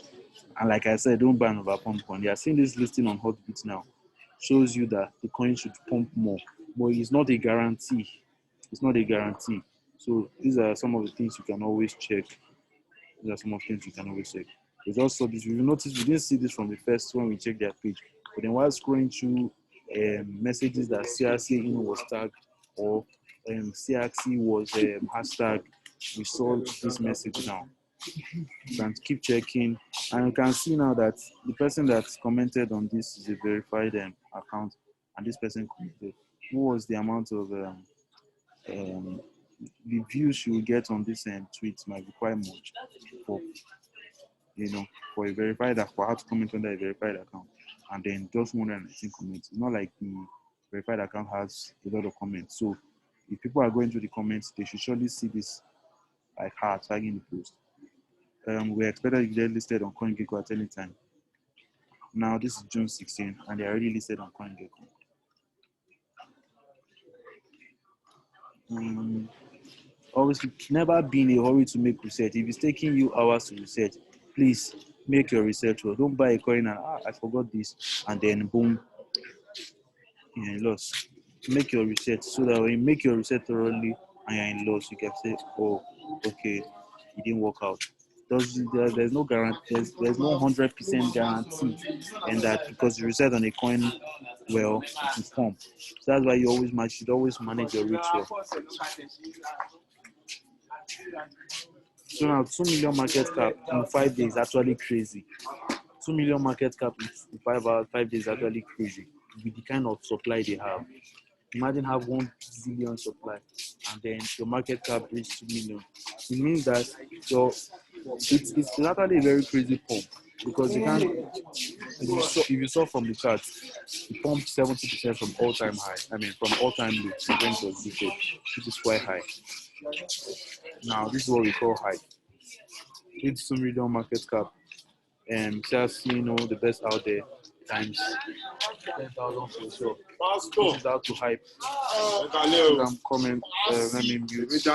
And like I said, don't buy an overpump coin. They are seeing this listing on Hotbit now. Shows you that the coin should pump more, but it's not a guarantee. It's not a guarantee. So these are some of the things you can always check. There's some of things you can always check. There's also this. You notice we didn't see this from the first when we checked their page, but then while scrolling through messages that CRC was tagged or CRC was hashtag, we saw this message now. You can keep checking, and you can see now that the person that commented on this is a verified account, and this person commented. What was the amount of the views you will get on this tweet might be quite much for for a verified account, for how to comment under a verified account, and then just 119 comments. It's not like the verified account has a lot of comments. So if people are going through the comments, they should surely see this like tagging the post. We expected to get listed on CoinGecko at any time. Now this is June 16, and they're already listed on CoinGecko. Obviously, never be in a hurry to make research. If it's taking you hours to research, please make your research well. Don't buy a coin and I forgot this, and then boom, you're in loss. Make your research so that when you make your research thoroughly and you're in loss, you can say, oh, okay, it didn't work out. There's no guarantee. There's no 100% guarantee, and that because you research on a coin, well, it will form. So that's why you should always manage your risk well. So now 2 million market cap in 5 days actually crazy. 2 million market cap in 5 hours, 5 days actually crazy with the kind of supply they have. Imagine have 1 zillion supply and then your market cap reach 2 million. It means that it's actually a very crazy pump because you can't. If you saw from the chart, it pumped 70% from all-time high. From all-time low when it was lifted, which is quite high. Now this is what we call high. It's 2 million market cap, and just the best out there times 10,000 for sure. This is how to hype. Comment. Let me mute.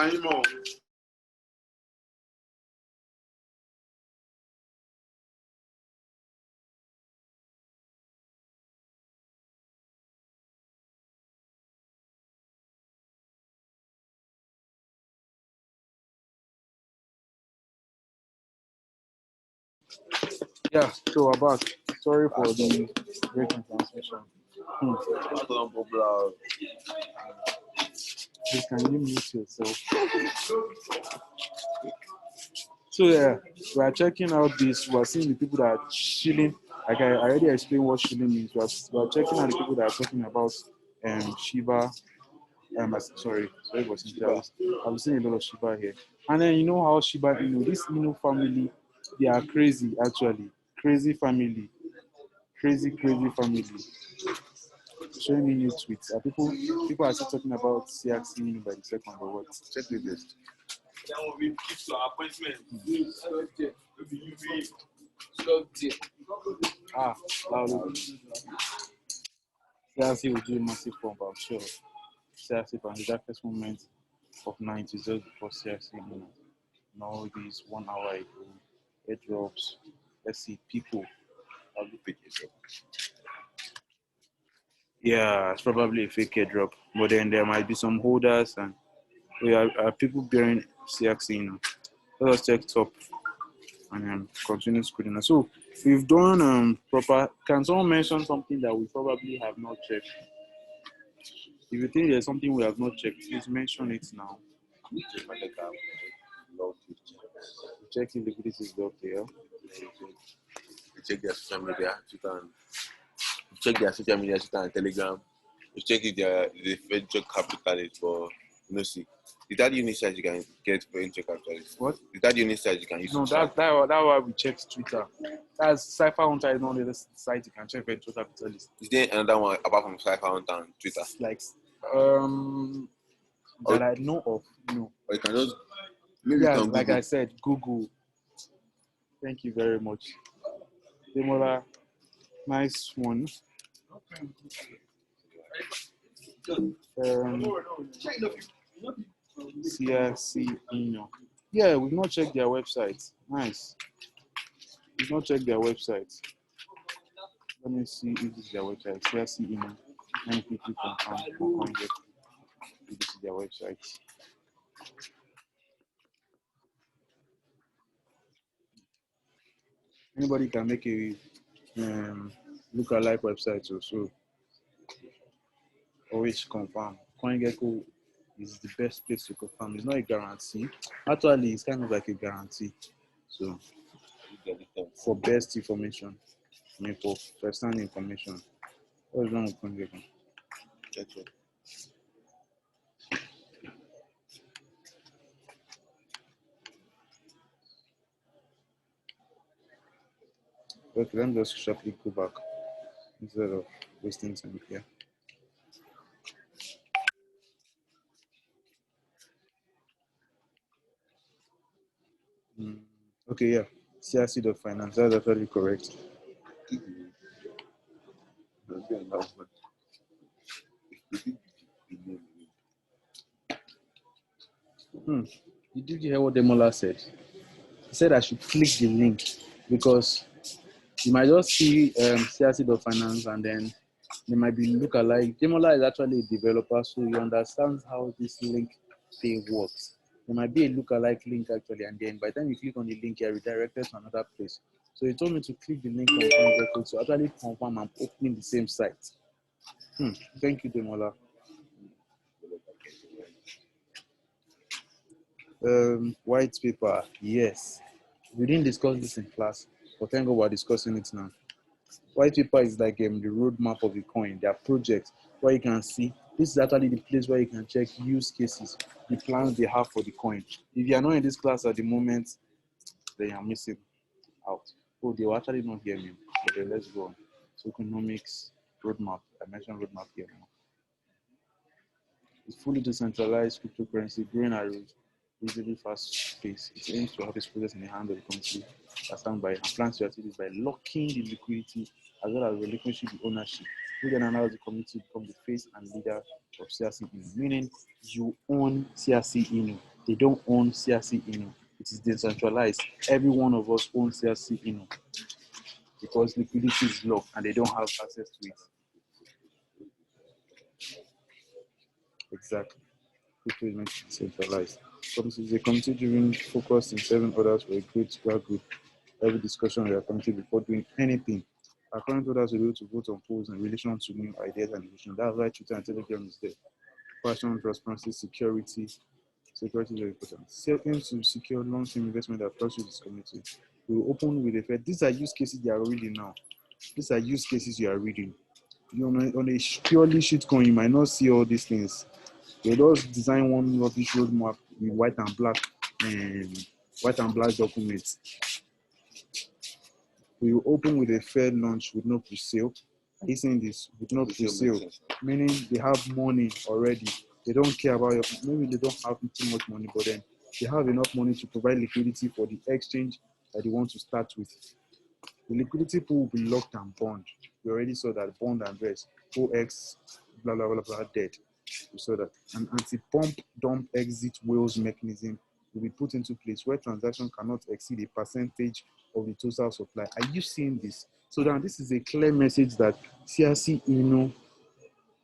Yeah, so we're back. Sorry for the breaking transmission. Please, can you mute yourself? So yeah, we are checking out this. We are seeing the people that are shilling. Like I already explained what shilling means. We are checking out the people that are talking about Shiba. Sorry for Cynthia. I'm seeing a lot of Shiba here. And then you know how Shiba Inu, this Inu family, they are crazy actually. Crazy family. Crazy family. Showing me new tweets. Are people are still talking about CXC Inu by the second or what? Check with this. Loud. CRC will do a massive pump, I'm sure. CRC from the darkest moment of night is just before CRC. Now this 1 hour ago, it drops. Let's see, people. I'll be picking it up. Yeah, it's probably a fake airdrop, but then there might be some holders and we are people bearing CRC. Let us check top and continue screening. So we've done proper. Can someone mention something that we probably have not checked? If you think there's something we have not checked, please mention it now. Check if liquidity is locked here. You check their social media, check their social media, Twitter and Telegram. You check if the venture capitalist for see. Is that unique site you can get for venture capitalist? What? Is that unique site you can use? No, that's why we checked Twitter. That's Cypher Hunter is not the site you can check venture capitalist. Is there another one apart from Cypher Hunter and Twitter? Like that I know of, no. Or you can just like I said, Google. Thank you very much. Demola, nice one. CRC Ino. Yeah, we've not checked their website. Nice. We've not checked their website. Let me see if this is their website. CRC Ino. Many people can get this is their website. Anybody can make a look-alike website also. Always confirm. CoinGecko is the best place to confirm. It's not a guarantee. Actually, it's kind of like a guarantee. So, for best information, for first-hand information, what is wrong with CoinGecko? That's it. Okay, let me just sharply go back instead of wasting time here. Okay, yeah. CRC.finance. That's actually correct. Did you hear what Demola said? He said I should click the link because you might just see CRC.finance and then there might be look-alike. Demola is actually a developer, so he understands how this link thing works. There might be a look-alike link actually, and then by the time you click on the link, you're redirected to another place. So he told me to click the link on CoinGecko to actually confirm I'm opening the same site. Thank you, Demola. White paper, yes. We didn't discuss this in class, but thank God we're discussing it now. White paper is like the roadmap of the coin, their project, where you can see this is actually the place where you can check use cases, the plans they have for the coin. If you are not in this class at the moment, then you're missing out. Oh, they will actually not hear me. Okay, let's go on. So economics roadmap. I mentioned roadmap here now. It's fully decentralized cryptocurrency, growing at a reasonably fast pace. It aims to have its progress in the hand of the community that stand by and plans to achieve this by locking the liquidity as well as relinquishing the ownership. We then allow the community to become the face and leader of CRC Inu, meaning you own CRC Inu. They don't own CRC Inu. It is decentralized. Every one of us owns CRC Inu because liquidity is locked and they don't have access to it. Exactly. Crypto is meant to be decentralized. The community driven focused in 7 others for a great square group every discussion with our committee before doing anything. Our current holders will be able to vote on polls in relation to new ideas and innovation. That's why Twitter and Telegram is there. Passion, transparency, security. Security is very important. Seeking to secure long-term investment across this community. We will open with a fair. These are use cases they are reading now. These are use cases you are reading. On a purely shitcoin, you might not see all these things. They just design one rubbish roadmap with white and black documents. We will open with a fair launch with no pre-sale. Saying this with no pre-sale, meaning they have money already. They don't care about your, maybe they don't have too much money, but then they have enough money to provide liquidity for the exchange that they want to start with. The liquidity pool will be locked and bond. We already saw that bond and rest, OX, blah, blah, blah, blah, dead. We saw that. An anti-pump dump exit whales mechanism will be put into place where transactions cannot exceed a percentage of the total supply. Are you seeing this? So now this is a clear message that CRC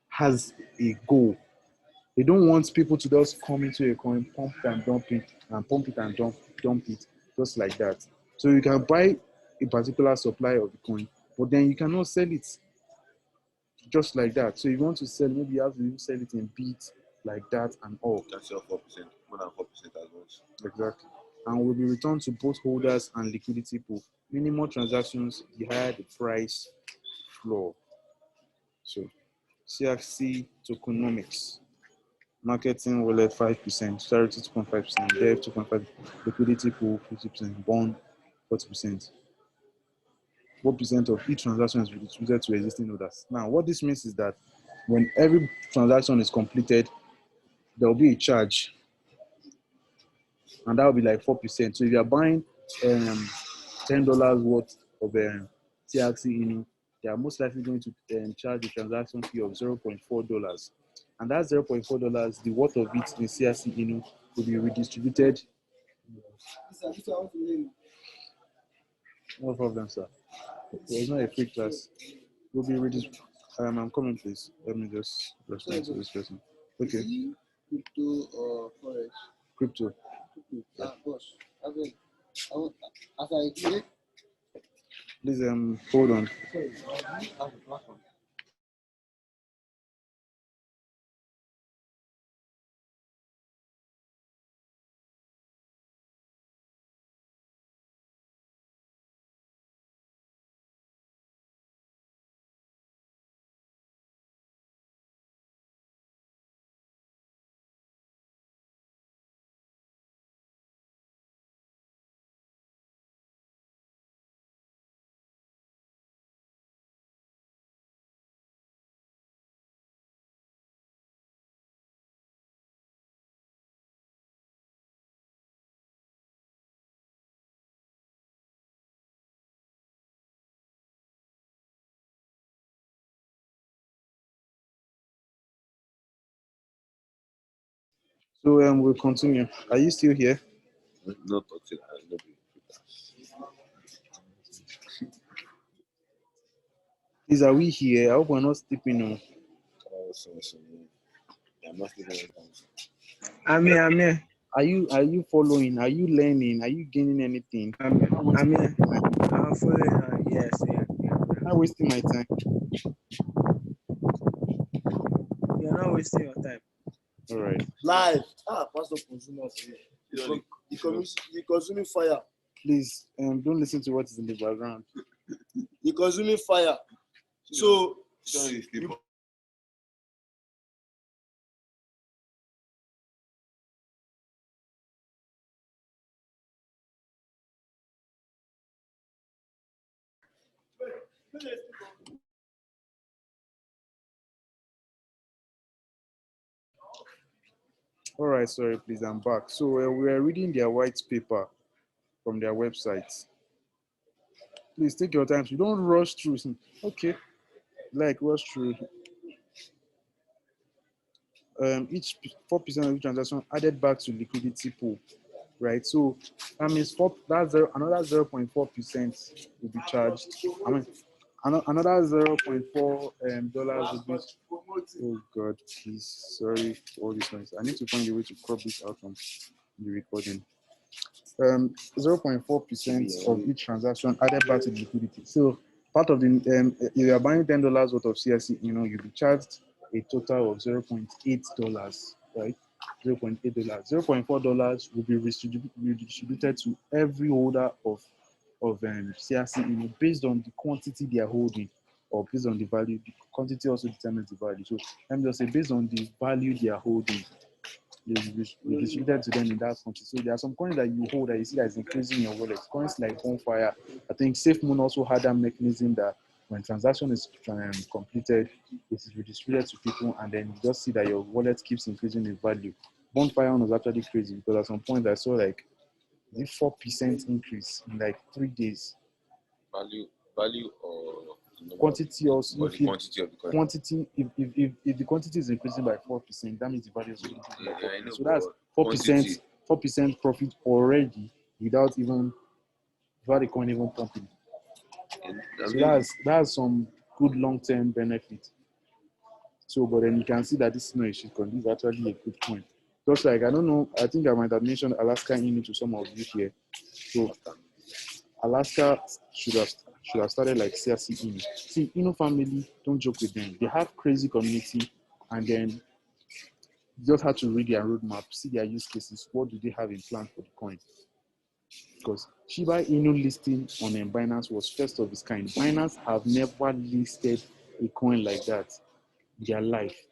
has a goal. They don't want people to just come into a coin, pump it and dump it, and pump it and dump it, just like that. So you can buy a particular supply of the coin, but then you cannot sell it just like that. So if you want to sell, maybe you have to sell it in bits like that and all. That's your 4%, more than 4% as well. Exactly. And will be returned to both holders and liquidity pool. Minimum transactions, the higher the price floor. So CRC tokenomics. Marketing wallet 5%, charity 2.5%, dev 2.5%, liquidity pool 50%, bond 40%. 4% of each transaction is distributed to existing holders. Now, what this means is that when every transaction is completed, there will be a charge, and that will be like 4%. So if you are buying $10 worth of TRC, they are most likely going to charge a transaction fee of $0.4. And that $0.4, the worth of it in CRC will be redistributed. No problem, sir. There's not a free class. Will be redistributed. I'm coming, please. Let me just respond to this person. Okay. Crypto or forex? Crypto. Boss. Okay. As I click. Please hold on. Sorry, I have a platform. So we'll continue. Are you still here? Not until Please, are we here? I hope we're not sleeping. No. I'm not sleeping. I'm here. Are you following? Are you learning? Are you gaining anything? I'm here. I'm following. Yes. I'm not wasting my time. You're not wasting your time. All right. Live. Pastor Consumer. The consuming fire. Please, don't listen to what is in the background. The consuming fire. So, All right, sorry, please, I'm back. So we are reading their white paper from their website. Please take your time. You don't rush through. Okay, rush through. Each 4% of each transaction added back to liquidity pool, right? So that means another 0.4% will be charged. I mean, another $0.4 dollars will be. Oh God, please, sorry for all this noise. I need to find a way to crop this out from the recording. 0.4% of each transaction added back to the liquidity. So part of the if you are buying $10 worth of CSC, you'll be charged a total of $0.8, right? $0.8. $0.4 will be redistributed to every holder of CRC, based on the quantity they are holding, or based on the value. The quantity also determines the value. So let me just say, based on the value they are holding, we distributed to them in that quantity. So there are some coins that you hold that you see that is increasing in your wallet. Coins like Bonfire, I think SafeMoon also had that mechanism that when transaction is completed, it is redistributed to people, and then you just see that your wallet keeps increasing in value. Bonfire was actually crazy because at some point I saw like a 4% increase in like 3 days. Value or quantity also. Or the quantity of the coin. Quantity, if the quantity is increasing by 4%, that means the value is increasing by 4%. Know, So that's 4%, 4% profit already without the coin even pumping. So that's some good long-term benefit. So, but then you can see that this is not a shit coin. This is actually a good coin. Just like, I don't know, I think I might have mentioned Alaska Inu to some of you here. So Alaska should have started like CRC Inu. See, Inu family, don't joke with them. They have crazy community, and then you just have to read their roadmap, see their use cases. What do they have in plan for the coin? Because Shiba Inu listing on Binance was first of its kind. Binance have never listed a coin like that in their life.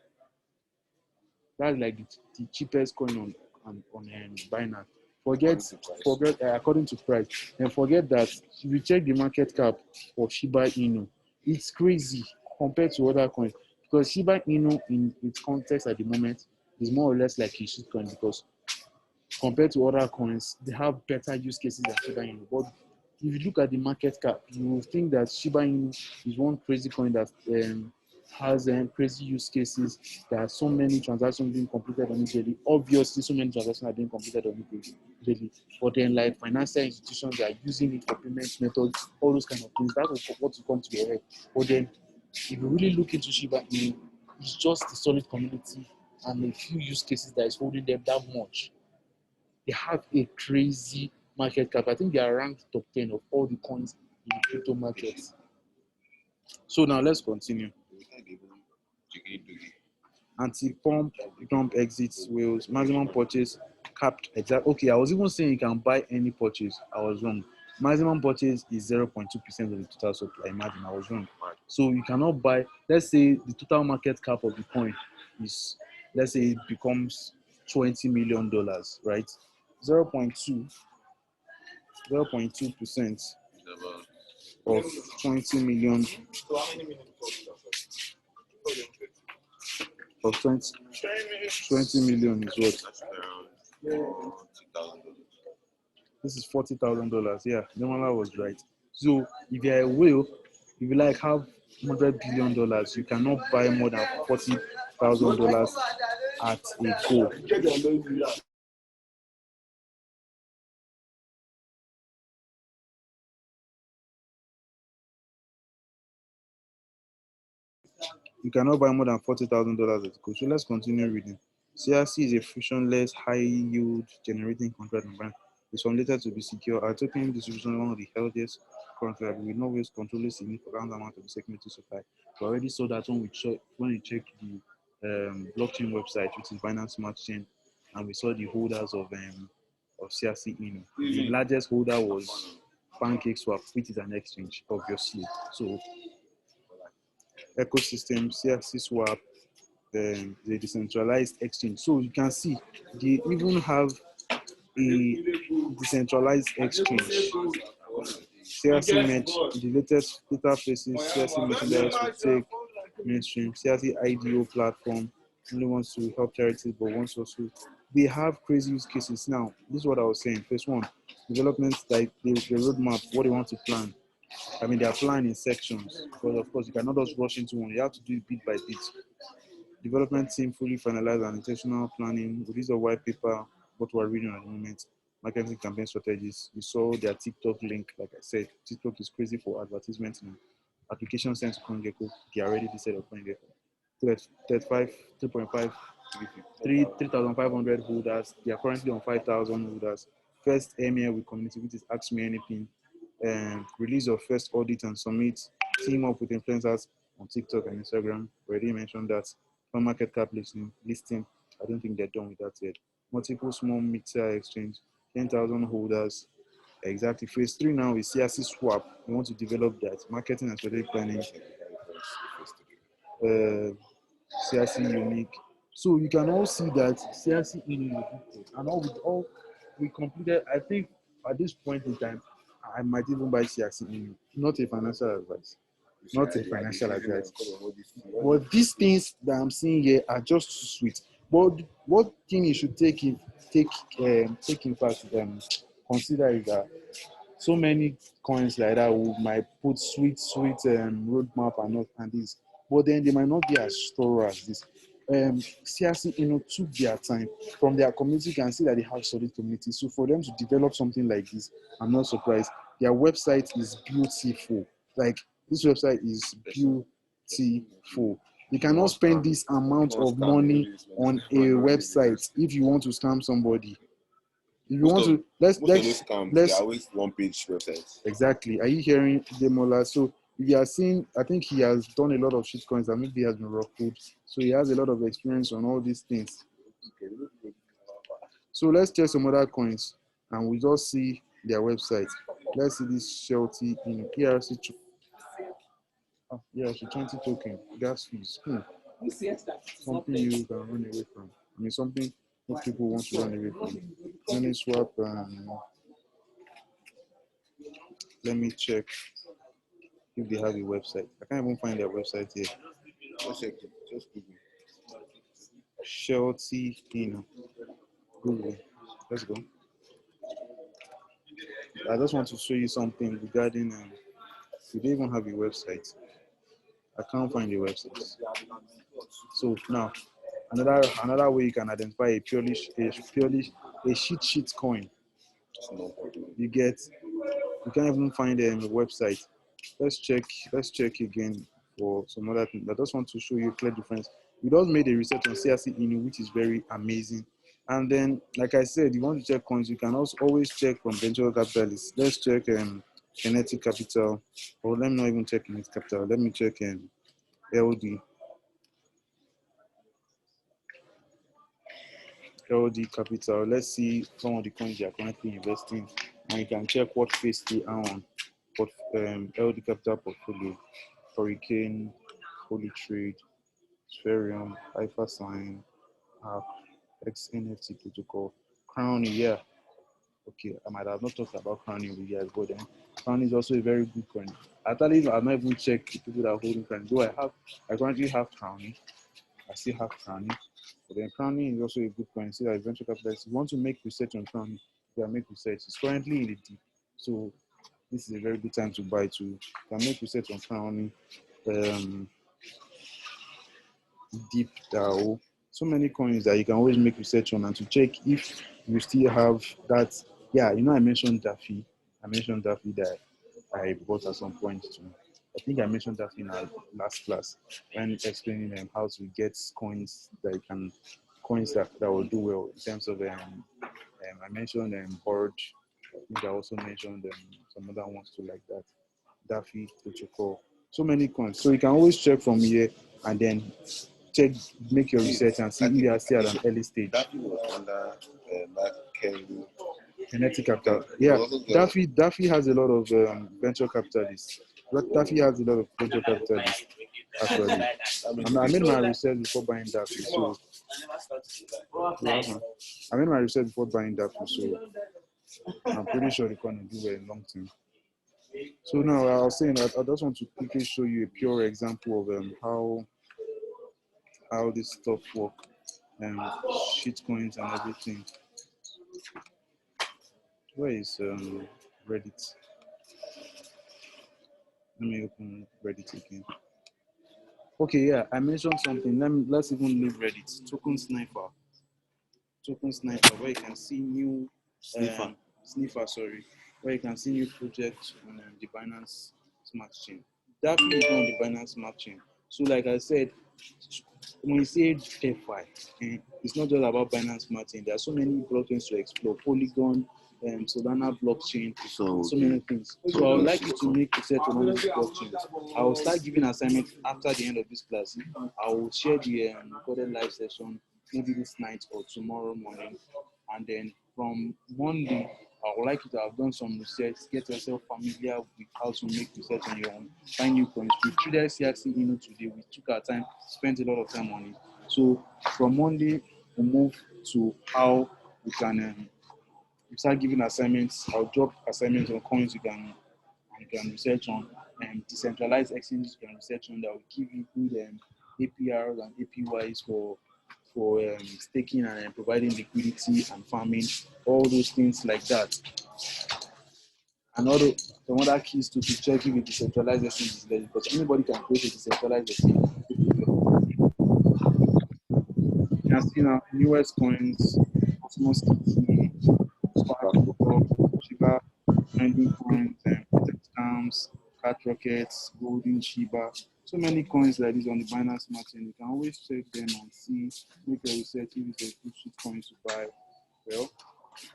That's like the cheapest coin on Binance. Forget according to price, and forget that if you check the market cap of Shiba Inu, it's crazy compared to other coins, because Shiba Inu in its context at the moment is more or less like a shitcoin, because compared to other coins, they have better use cases than Shiba Inu. But if you look at the market cap, you will think that Shiba Inu is one crazy coin that has crazy use cases. There are so many transactions being completed on it daily. Obviously, so many transactions are being completed on it daily. But then, like financial institutions are using it for payment methods, all those kind of things. That's what will come to your head. But then, if you really look into Shiba Inu, it's just a solid community and a few use cases that is holding them that much. They have a crazy market cap. I think they are ranked top 10 of all the coins in the crypto markets. So now let's continue. Anti-pump exits wheels, maximum purchase capped exact. Okay, I was even saying you can buy any purchase. I was wrong. Maximum purchase is 0.2% of the total supply. Imagine, I was wrong. So you cannot buy, let's say the total market cap of the coin is, let's say it becomes $20 million, right? 0.2% of 20 million of 20 million is what? This is $40,000. Yeah, Demala was right. So if you're a whale, if you like have $100 billion, you cannot buy more than $40,000 at a go. You cannot buy more than $40,000 at a go. So let's continue reading. CRC is a frictionless, high-yield generating contract environment. It's formulated to be secure. Our token distribution is one of the healthiest currently, with no waste control a significant amount of the security supply. We already saw that when we checked the blockchain website, which is Binance Smart Chain, and we saw the holders of CRC Inu. The largest holder was PancakeSwap, which is an exchange, obviously. So ecosystem, CRC Swap, the decentralized exchange. So you can see they even have a decentralized exchange. CRC Match, the latest databases, CRC merchandise will take mainstream. CRC IDO platform only wants to help charities, but wants also. They have crazy use cases. Now, this is what I was saying. First one, developments like the roadmap, what they want to plan. I mean, they are planning in sections, because of course you cannot just rush into one. You have to do it bit by bit. Development team fully finalized and intentional planning. Release a white paper, what we're reading at the moment. Marketing campaign strategies. You saw their TikTok link. Like I said, TikTok is crazy for advertisements now. Application sent to CoinGecko. They are already listed on CoinGecko. 3,500 holders. They are currently on 5,000 holders. first ML with community, which is Ask Me Anything. Release your first audit and submit. Team up with influencers on TikTok and Instagram. Already mentioned that. From market cap listing. I don't think they're done with that yet. Multiple small mid-tier exchange. 10,000 holders. Exactly. Phase 3 now is CRC swap. We want to develop that. Marketing and strategic planning. CRC unique. So you can all see that CRC unique and all we completed. I think at this point in time, I might even buy CRC unique. Not a financial advice. Not a financial advice. But these things that I'm seeing here are just sweet. But what thing you should take in fact consider is that so many coins like that might put sweet roadmap and this, but then they might not be as thorough as this. CRC, took their time from their community. You can see that they have solid community. So for them to develop something like this, I'm not surprised. Their website is beautiful. Like this website is beautiful. You cannot spend this amount of money on a website if you want to scam somebody. If you want to, let's they're always one-page websites. Exactly. Are you hearing Demola? So if you are seeing, I think he has done a lot of shitcoins and maybe he has been rocked. So he has a lot of experience on all these things. So let's check some other coins and we just see their website. Let's see this Shelty in ERC. ERC 20 token, gas fees. Something you can run away from. I mean, something most people want to run away from. Money swap. Let me check if they have a website. I can't even find their website here. Just check it. Just Google. Shelty in Google. Let's go. I just want to show you something regarding. We don't even have a website. I can't find a website. So now, another way you can identify a purely shit coin. You can't even find a website. Let's check again for some other things. I just want to show you a clear difference. We just made a research on CRC Inu, which is very amazing. And then, like I said, you want to check coins, you can also always check from venture capitalists. Let's check Kinetic Capital, or let me not even check Kinetic Capital. Let me check LD Capital. Let's see some of the coins they are currently investing, and you can check what phase they are on. But LD Capital portfolio, Hurricane, Holy Trade, Spherium, Alpha Sign, XNFT protocol, Crowny. Yeah, okay. I might have not talked about Crowny with you guys, but then Crowny is also a very good coin. I've not even checked the people that are holding Crowny. Though I currently have Crowny. I still have Crowny. But then Crowny is also a good coin. See that venture capitalists, if you want to make research on Crowny, you can make research. It's currently in the deep. So this is a very good time to buy too. You can make research on Crowny. Deep DAO. So many coins that you can always make research on and to check if you still have that. Yeah, I mentioned DeFi. That I bought at some point too. I think I mentioned that in our last class when explaining how to get coins that will do well in terms of I mentioned Board. I think I also mentioned some other ones too like that. DeFi protocol. So many coins. So you can always check from here and then make your research and see if you are still at an early stage. That was under Kinetic Capital. Yeah, DeFi has a lot of venture capitalists. DeFi has a lot of venture capitalists, actually. I made my research before buying DeFi, so I'm pretty sure they're going to do well in long term. So now I was saying that I just want to quickly show you a pure example of how this stuff work, shitcoins and everything. Where is Reddit? Let me open Reddit again. Okay, yeah, I mentioned something. Let's even leave Reddit. Token Sniper, where you can see new Sniffer, sorry, where you can see new projects on the Binance Smart Chain. That is on the Binance Smart Chain. So, like I said, when you say DeFi, it's not just about Binance Smart Chain. There are so many blockchains to explore. Polygon, Solana blockchain, So so many things. So I would like you to make research on all these blockchains. I will start giving assignments after the end of this class. I will share the recorded live session maybe this night or tomorrow morning, and then from Monday, I would like you to have done some research, get yourself familiar with how to make research on your own, find new coins. We treated CXC today. We took our time, spent a lot of time on it. So from Monday, we move to how we can start giving assignments. I'll drop assignments on coins you can research on, and decentralized exchanges you can research on that will give you good APRs and APYs for staking and providing liquidity and farming, all those things like that. And all some other keys to check if a decentralized exchange is legit, because anybody can create a decentralized exchange. You can see now newest coins, Cosmos City, Spark, Shiba, trending coins, scams, Cat Rockets, Golden Shiba. So many coins like this on the Binance Smart Chain. You can always check them and see, make your research if it's a good shit coin to buy. Well,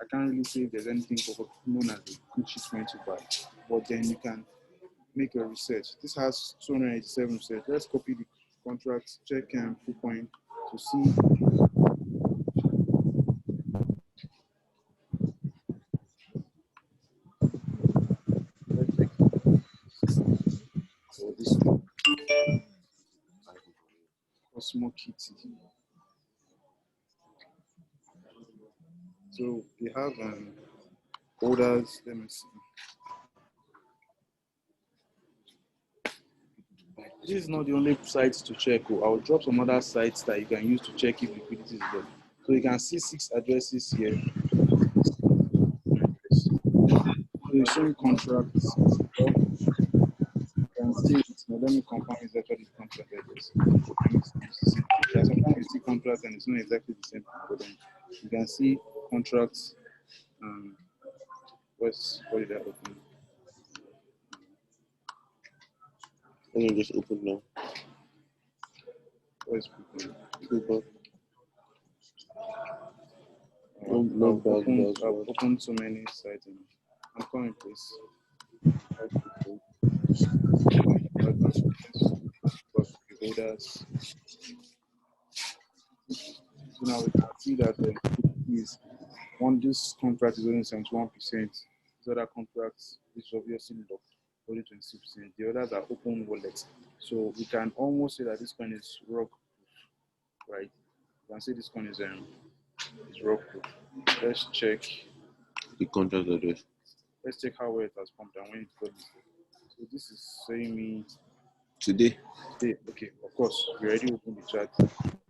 I can't really say if there's anything known as a good shit coin to buy, but then you can make your research. This has 287 research. Let's copy the contracts, check coin to see. Let's check. So this one, Cosmo Kitty. So they have orders. Let me see. This is not the only site to check. I'll drop some other sites that you can use to check if liquidity is good. So you can see 6 addresses here. So you show contracts. You can see it. Now let me confirm exactly the contract address. Yeah, sometimes you see contracts and it's not exactly the same, but then you can see contracts. What did I open? let me just open now. Where's Super. I've opened so many sites. I'm coming, please. Holders. So now we can see that this contract is only 71%. These other contracts, which obviously locked, only 26%. The others are open wallets. So we can almost say that this coin is rock proof, right? You can say this coin is rock proof. Let's check The contract address. Let's check how well it has pumped and when it got listed. So this is saying me Today. Okay, of course, we already opened the chart.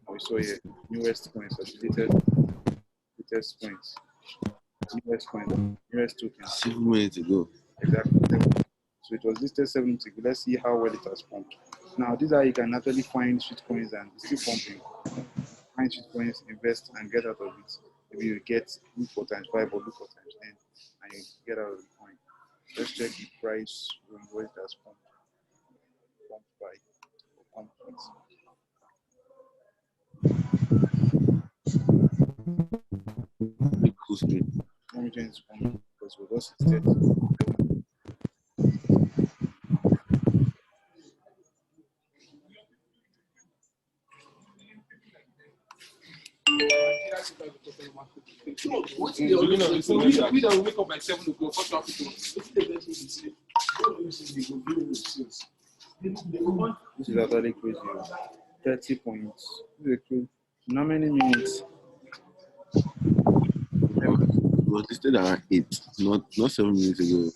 We saw here newest coins, latest coins, newest coins, newest tokens. 7 minutes ago. Exactly. So it was listed 70. Let's see how well it has pumped. Now, these are you can actually find shitcoins and it's still pumping. Find shitcoins, invest, and get out of it. Maybe you look for times 5 or look for times 10, and you get out of the coin. Let's check the price when what it has pumped by or pumped with. Let me change this one because we're just instead. We don't wake up by 7 o'clock. This is actually crazy. 30 points. This is how many minutes? It was listed around 8, not 7 minutes ago.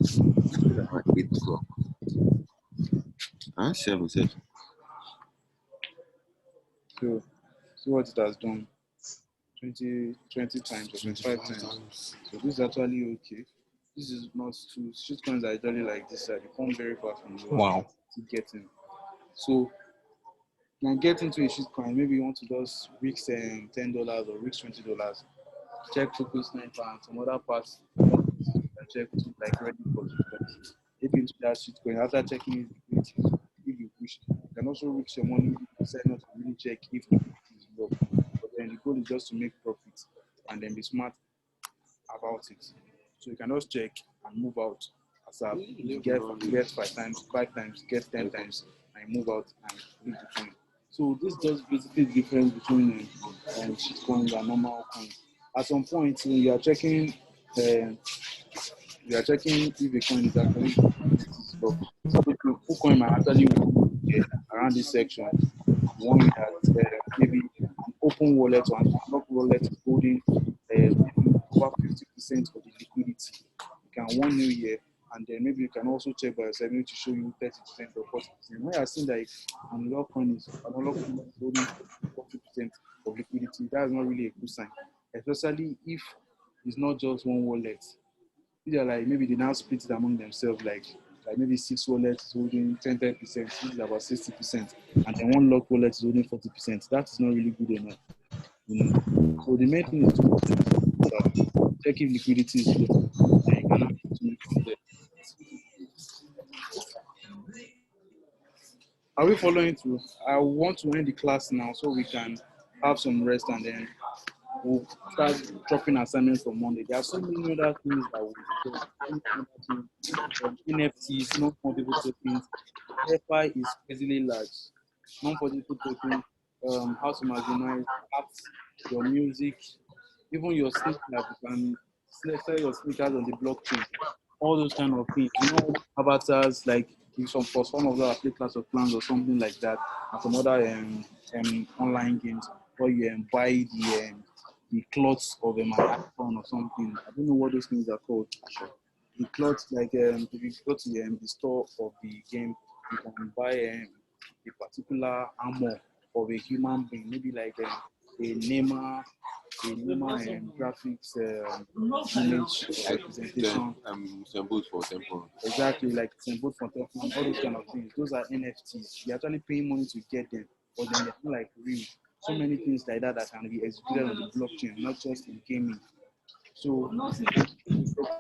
Listed around 8 o'clock. 7. So, see what it has done. 20 times or 25 times. So this is actually okay. This is not too shitcoins are actually like this side. You come very far from to get in. So you can get into a shitcoin. Maybe you want to just risk $10 or risk $20. Check Focus Sniper and some other parts. Check like ready for shitcoins. If into that shitcoin, after checking it, if you wish, you can also risk your money. You decide not to really check if it is low. But then the goal is just to make profits and then be smart about about it. So you can just check and move out. As you get 5 times, get 10 times, and move out and leave the coin. So this does basically the difference between shit coins and normal coins. At some point, when you are checking if a coin is actually stuff. Some people who coin might actually get around this section. One that maybe an open wallet or an unlocked wallet is holding maybe over 50% of the liquidity. You can 1 new year, and then maybe you can also check by yourself to show you 30% or 40%. When you're seeing that an unlocked coin is holding 40% of liquidity, that's not really a good sign, especially if it's not just one wallet. They're like maybe they now split it among themselves, like maybe 6 wallets holding 10%, this is about 60%, and then one locked wallet is holding 40%. That is not really good enough. So the main thing is to check if liquidity is low, and you cannot continue from there. Are we following through? I want to end the class now so we can have some rest, and then we'll start dropping assignments for Monday. There are so many other things that we'll do. NFTs, non-fungible tokens. DeFi is crazily large. Non-fungible tokens, how to maximize apps, your music, even your sneakers. You can sell your sneakers on the blockchain. All those kind of things. Avatars, like for some of them, play Clash of Clans or something like that, and some other online games where you buy the clothes of an icon or something. I don't know what those things are called. The clothes, like if you go to the store of the game, you can buy a particular armor of a human being, maybe like a Neymar graphics image representation. Symbols for temple. Exactly, like symbols for temple, all those kind of things. Those are NFTs. You're actually paying money to get them, but then they're not like real. So many things like that can be executed on the blockchain, not just in gaming. So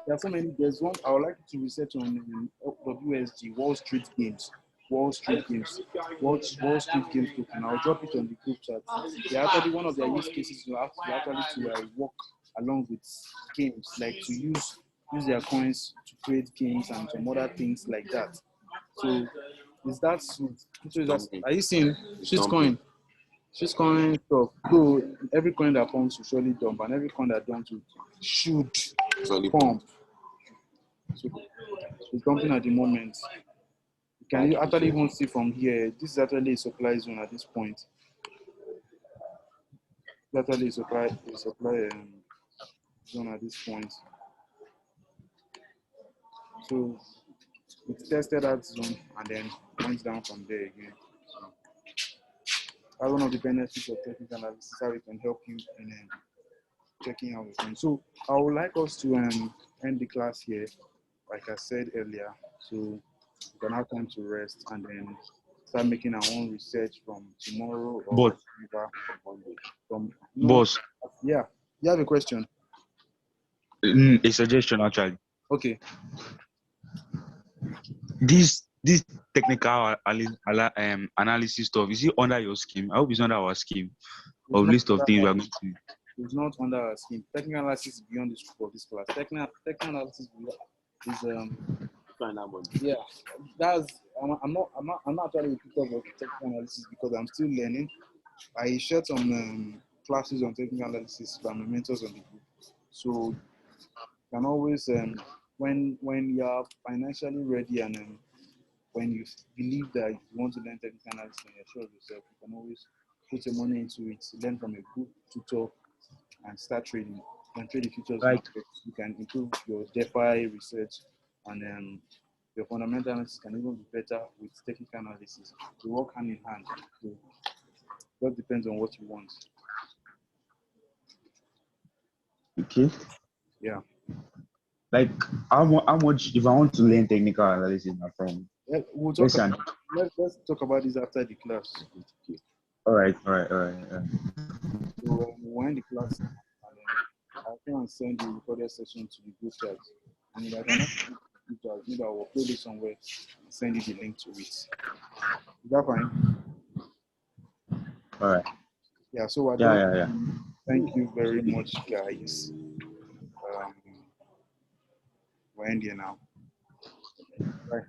there are so many. There's one I would like you to research on WSG, Wall Street Games. Wall Street Games token. I'll drop it on the group chat. They're actually one of their use cases to work along with games, like to use their coins to create games and some other things like that. So is that are you seeing shitcoin? Shitcoin stuff. So every coin that pumps will surely dump, and every coin that dumps should pump. So it's dumping at the moment. Can you actually even see from here? This is actually a supply zone at this point. It's actually a supply zone at this point. So it tested that zone and then went down from there again. So that's one of the benefits of technical analysis, how it can help you in checking out the thing. So I would like us to end the class here, like I said earlier. So we can have time to rest and then start making our own research from tomorrow or Monday. Boss. Yeah, you have a question? A suggestion, actually. Okay. This technical analysis stuff, is it under your scheme? I hope it's under our scheme of list of things we are going to do. It's not under our scheme. Technical analysis is beyond the scope of this class. Technical analysis is yeah. I'm not actually a tutor of technical analysis because I'm still learning. I shared some classes on technical analysis by my mentors on the group. So you can always when you are financially ready and when you believe that you want to learn technical analysis and you're sure of yourself, you can always put your money into it, learn from a good tutor, and start trading. You can trade the futures market. You can improve your DeFi research, and your fundamental analysis can even be better with technical analysis. They work hand in hand. So it just depends on what you want. Okay. Yeah. Like how much if I want to learn technical analysis from? Yeah, let's talk about this after the class. Okay. All right. So we'll end the class and I'll come and send the recorded session to the group chat. And if I cannot maybe I will upload it somewhere and send you the link to it. Is that fine? All right. Yeah, so thank you very much, guys. We're ending now. Right.